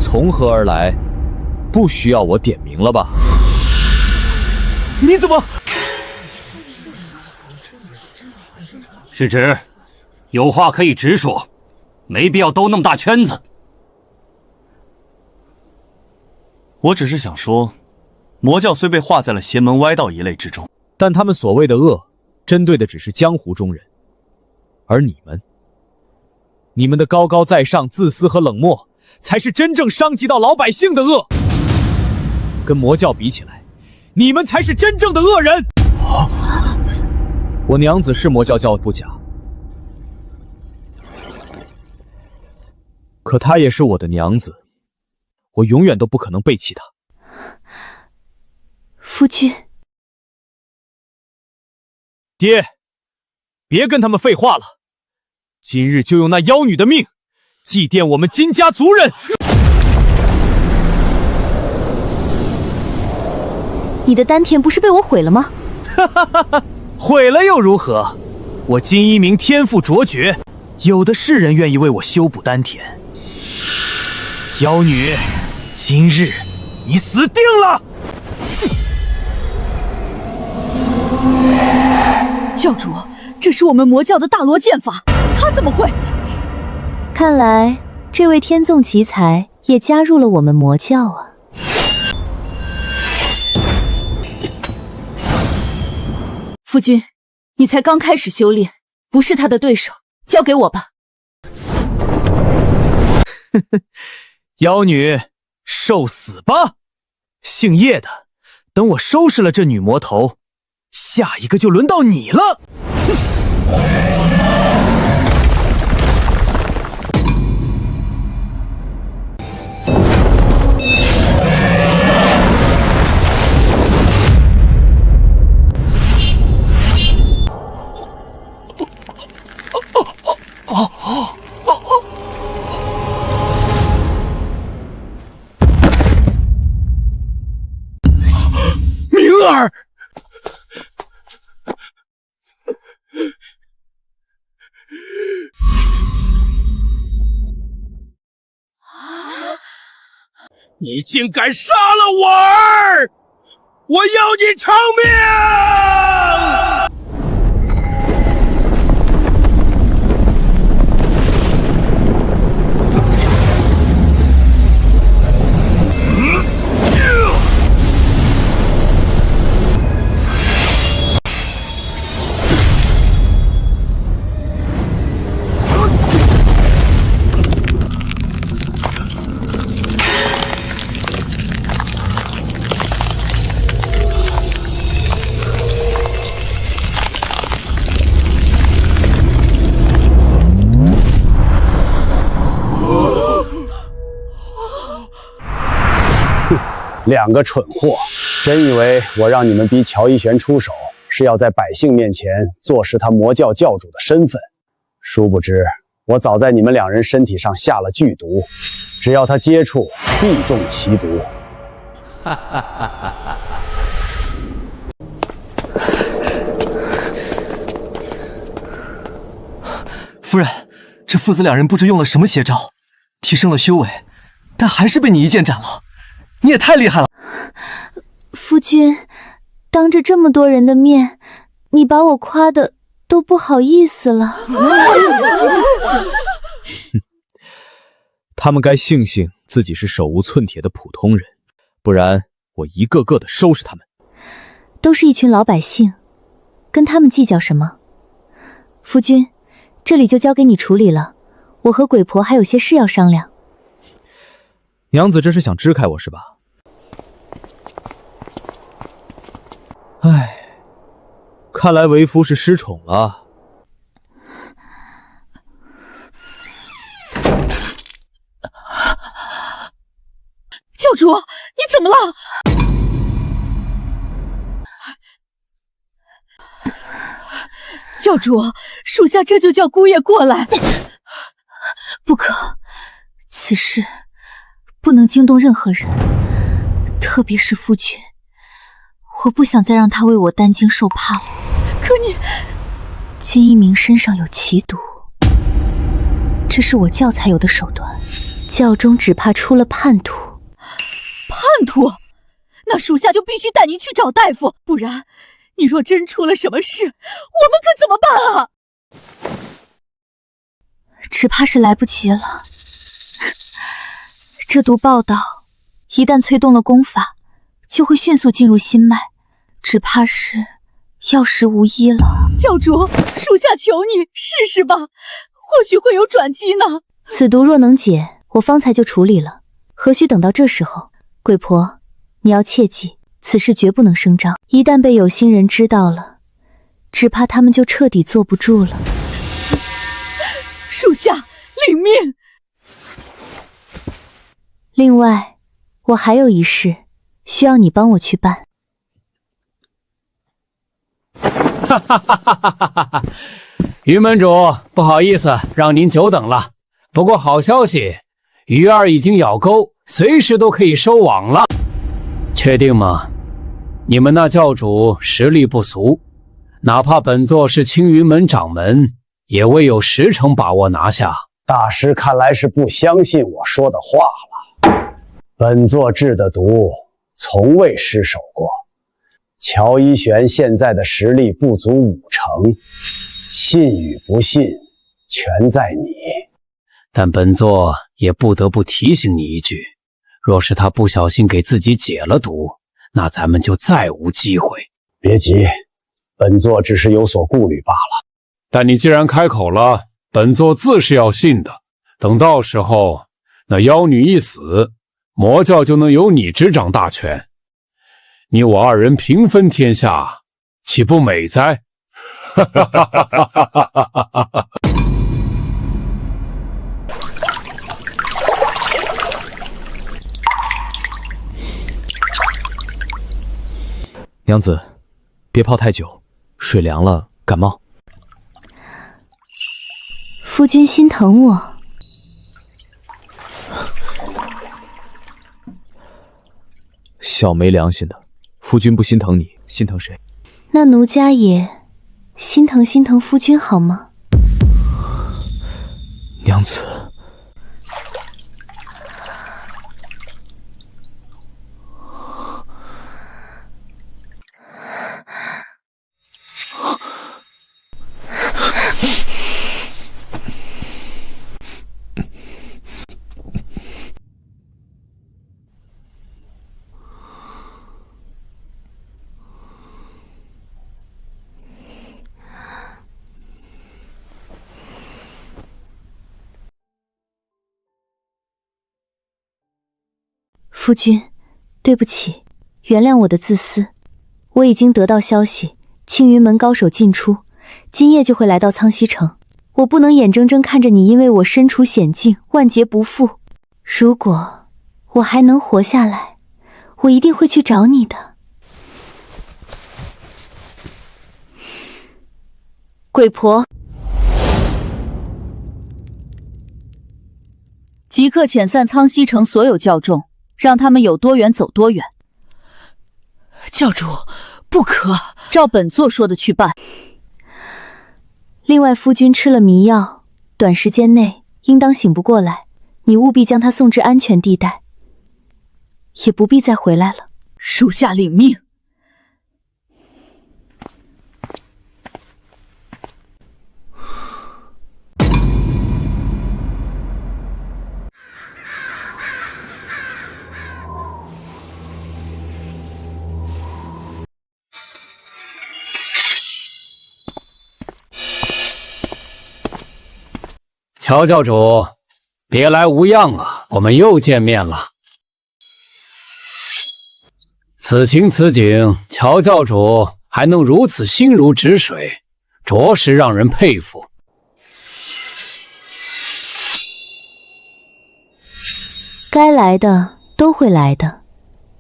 从何而来？不需要我点名了吧？你怎么？世侄，有话可以直说，没必要兜那么大圈子。我只是想说，魔教虽被划在了邪门歪道一类之中，但他们所谓的恶，针对的只是江湖中人，而你们的高高在上、自私和冷漠，才是真正伤及到老百姓的恶。跟魔教比起来，你们才是真正的恶人。我娘子是魔教教不假，可她也是我的娘子，我永远都不可能背弃她。夫君，爹，别跟他们废话了，今日就用那妖女的命祭奠我们金家族人。你的丹田不是被我毁了吗？哈哈哈哈，毁了又如何？我金一鸣天赋卓绝，有的是人愿意为我修补丹田。妖女，今日你死定了！教主，这是我们魔教的大罗剑法，他怎么会？看来这位天纵奇才也加入了我们魔教啊。夫君，你才刚开始修炼，不是他的对手，交给我吧。妖女，受死吧！姓叶的，等我收拾了这女魔头，下一个就轮到你了。明儿，你竟敢杀了我儿！我要你偿命！两个蠢货，真以为我让你们逼乔一玄出手，是要在百姓面前坐实他魔教教主的身份。殊不知，我早在你们两人身体上下了剧毒，只要他接触，必中其毒。哈哈哈哈哈！夫人，这父子两人不知用了什么邪招，提升了修为，但还是被你一剑斩了。你也太厉害了！夫君，当着这么多人的面，你把我夸的都不好意思了。他们该庆幸自己是手无寸铁的普通人，不然我一个个的收拾他们。都是一群老百姓，跟他们计较什么？夫君，这里就交给你处理了，我和鬼婆还有些事要商量。娘子这是想支开我是吧？唉，看来为夫是失宠了。教主，属下这就叫姑爷过来。不可，此事不能惊动任何人，特别是夫君。我不想再让他为我担惊受怕了。可你，金一鸣身上有奇毒，这是我教才有的手段。教中只怕出了叛徒。叛徒？那属下就必须带您去找大夫，不然你若真出了什么事，我们可怎么办啊？只怕是来不及了。这毒报道一旦催动了功法，就会迅速进入心脉，只怕是药石无医了。教主，属下求你试试吧，或许会有转机呢。此毒若能解，我方才就处理了，何须等到这时候？鬼婆，你要切记，此事绝不能声张，一旦被有心人知道了，只怕他们就彻底坐不住了。属下领命。另外，我还有一事需要你帮我去办。哈哈哈哈哈哈！于门主，不好意思，让您久等了。不过好消息，鱼儿已经咬钩，随时都可以收网了。确定吗？你们那教主实力不俗，哪怕本座是青云门掌门，也未有10成把握拿下。大师看来是不相信我说的话了。本座制的毒从未失手过。乔一玄现在的实力不足5成，信与不信全在你。但本座也不得不提醒你一句，若是他不小心给自己解了毒，那咱们就再无机会。别急，本座只是有所顾虑罢了。但你既然开口了，本座自是要信的。等到时候那妖女一死，魔教就能由你执掌大权，你我2人平分天下，岂不美哉？哈哈哈哈哈哈！娘子，别泡太久，水凉了感冒。夫君心疼我。小没良心的，夫君不心疼你，心疼谁？那奴家也心疼夫君好吗？娘子。夫君，对不起，原谅我的自私。我已经得到消息，青云门高手进出，今夜就会来到苍溪城。我不能眼睁睁看着你因为我身处险境，万劫不复。如果我还能活下来，我一定会去找你的。鬼婆，即刻遣散苍溪城所有教众，让他们有多远走多远。教主，不可！照本座说的去办。另外，夫君吃了迷药，短时间内应当醒不过来，你务必将他送至安全地带，也不必再回来了。属下领命。乔教主，别来无恙啊，我们又见面了。此情此景，乔教主还能如此心如止水，着实让人佩服。该来的都会来的，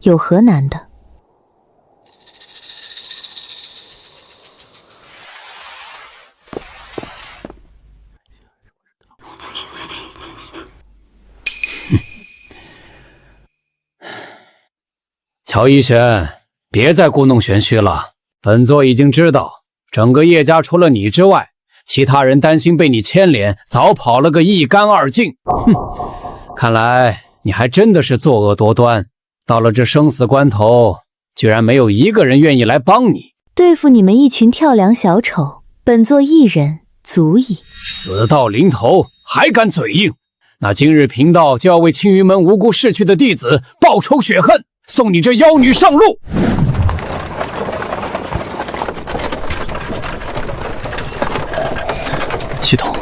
有何难的？乔一轩，别再故弄玄虚了。本座已经知道，整个叶家除了你之外，其他人担心被你牵连，早跑了个一干二净。哼，看来你还真的是作恶多端。到了这生死关头，居然没有一个人愿意来帮你。对付你们一群跳梁小丑，本座一人足矣。死到临头还敢嘴硬，那今日贫道就要为青云门无辜逝去的弟子报仇雪恨，送你这妖女上路。系统，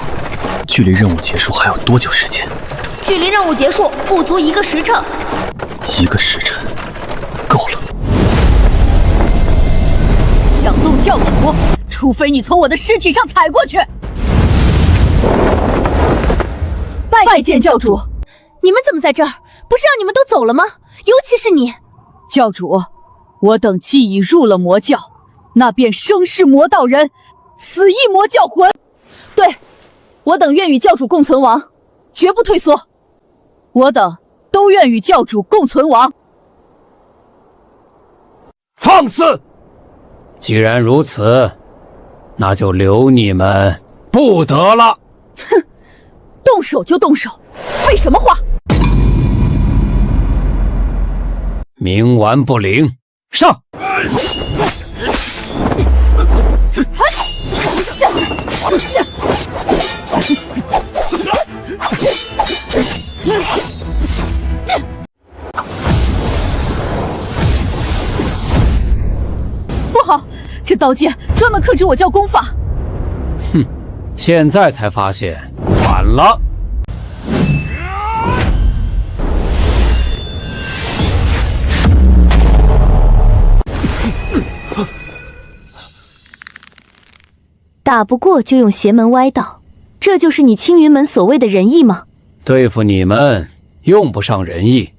距离任务结束还有多久时间？距离任务结束不足1个时辰。1个时辰，够了。想动教主，除非你从我的尸体上踩过去。拜见教主。你们怎么在这儿？不是让你们都走了吗？尤其是你。教主，我等既已入了魔教，那便生是魔道人，死亦魔教魂。对，我等愿与教主共存亡，绝不退缩。我等都愿与教主共存亡。放肆！既然如此，那就留你们不得了。哼，动手就动手，废什么话？冥顽不灵，上！不好，这刀剑专门克制我教功法。哼，现在才发现晚了。打不过就用邪门歪道，这就是你青云门所谓的仁义吗？对付你们用不上仁义，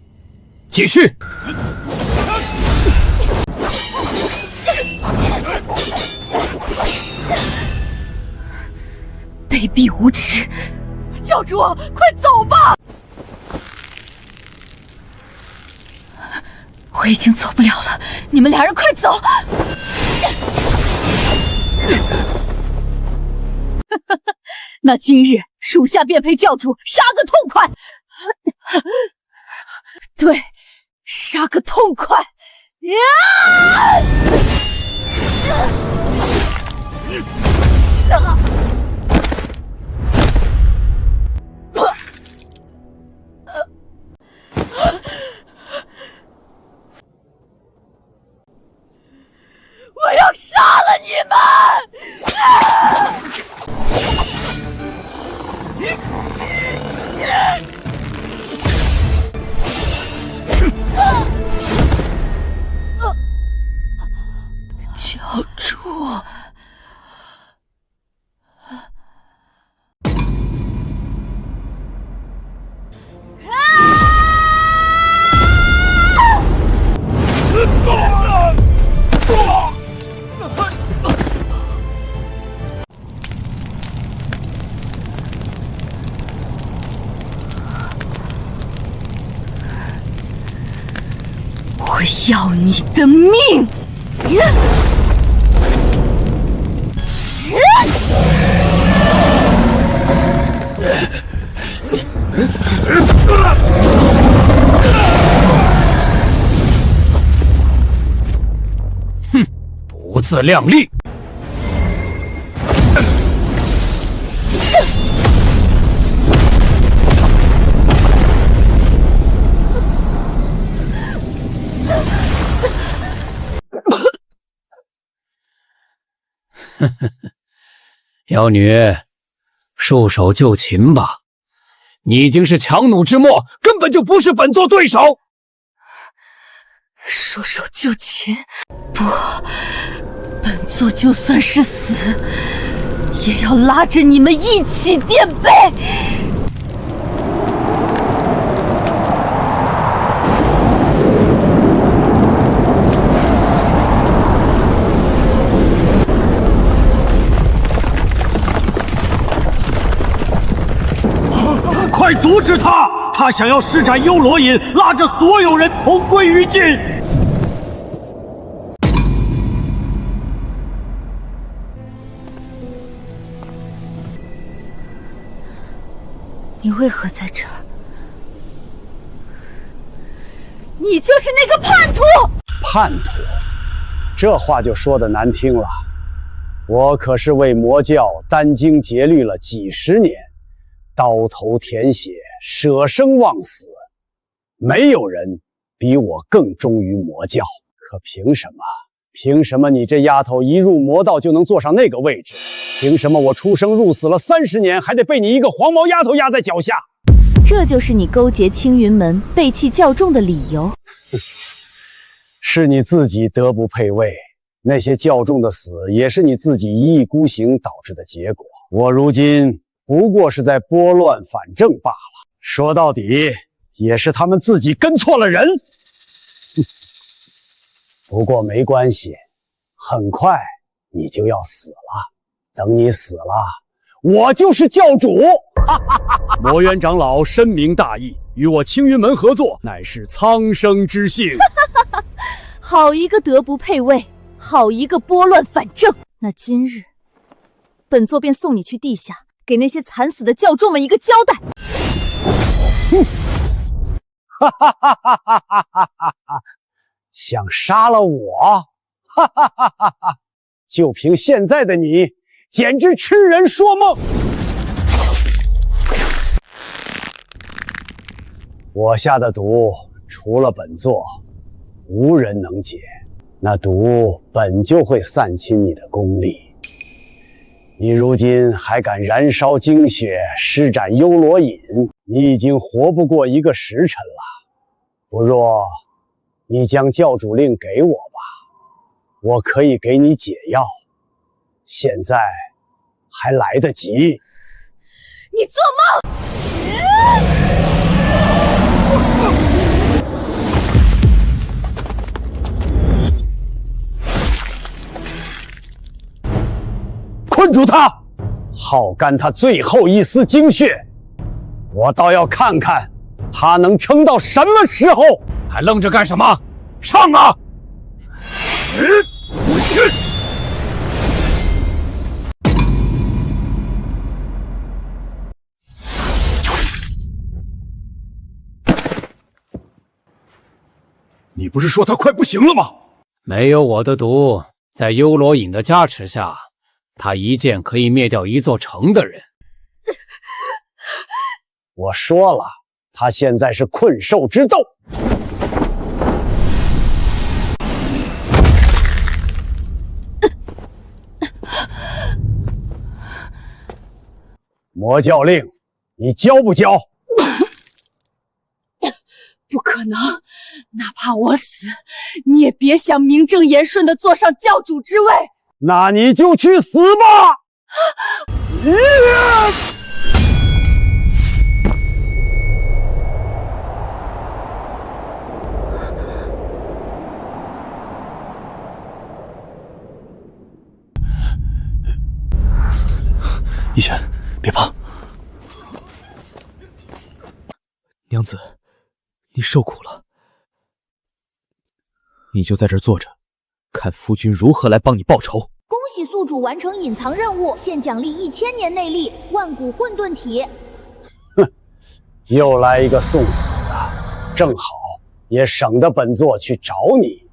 继续。卑鄙无耻！教主，快走吧！我已经走不了了，你们俩人快走！那今日属下便陪教主杀个痛快。对，杀个痛快！我要杀了你们！教主，我要你的命！哼，不自量力！妖女，束手就擒吧！你已经是强弩之末，根本就不是本座对手。束手就擒？不，本座就算是死，也要拉着你们一起垫背！快阻止他！他想要施展幽罗引，拉着所有人同归于尽。你为何在这儿？你就是那个叛徒！叛徒，这话就说得难听了。我可是为魔教殚精竭虑了几十年，刀头舔血，舍生忘死，没有人比我更忠于魔教。可凭什么？凭什么你这丫头一入魔道就能坐上那个位置？凭什么我出生入死了30年，还得被你一个黄毛丫头压在脚下？这就是你勾结青云门、背弃教众的理由。是你自己德不配位，那些教众的死也是你自己一意孤行导致的结果。我如今不过是在拨乱反正罢了。说到底，也是他们自己跟错了人。不过没关系，很快你就要死了。等你死了，我就是教主。魔渊长老深明大义，与我青云门合作，乃是苍生之幸。好一个德不配位，好一个拨乱反正。那今日，本座便送你去地下，给那些惨死的教众们一个交代。哈哈哈哈哈哈哈哈！想杀了我？哈哈哈哈哈！就凭现在的你，简直痴人说梦。我下的毒，除了本座，无人能解。那毒本就会散侵你的功力。你如今还敢燃烧精血，施展幽罗引，你已经活不过1个时辰了。不若你将教主令给我吧，我可以给你解药，现在还来得及。你做梦！困住他，耗干他最后一丝精血，我倒要看看他能撑到什么时候。还愣着干什么？上啊！你不是说他快不行了吗？没有我的毒，在幽罗影的加持下，他一剑可以灭掉1座城的人。我说了，他现在是困兽之斗。魔教令，你交不交？不可能，哪怕我死，你也别想名正言顺地坐上教主之位。那你就去死吧！逸轩，别怕。娘子，你受苦了。你就在这儿坐着，看夫君如何来帮你报仇。恭喜宿主完成隐藏任务，现奖励1000年内力万古混沌体。哼，又来一个送死的，正好也省得本座去找你。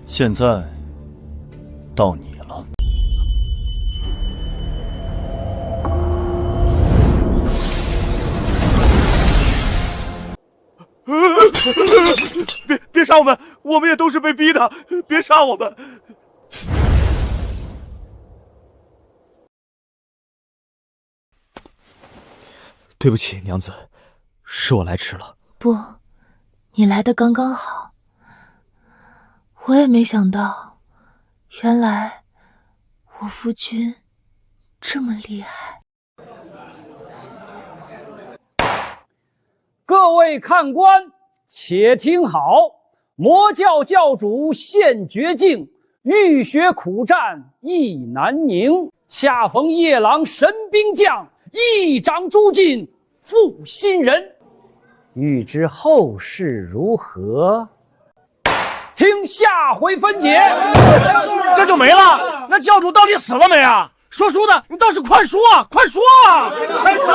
现在到你了。别杀我们，我们也都是被逼的，别杀我们。对不起，娘子，是我来迟了。不，你来的刚刚好。我也没想到，原来我夫君这么厉害。各位看官，且听好！魔教教主现绝境，浴血苦战意难宁。恰逢夜郎神兵将，一掌诛尽负心人。欲知后事如何，听下回分解。这就没了？那教主到底死了没啊？说书的，你倒是快说啊，快说啊！快说！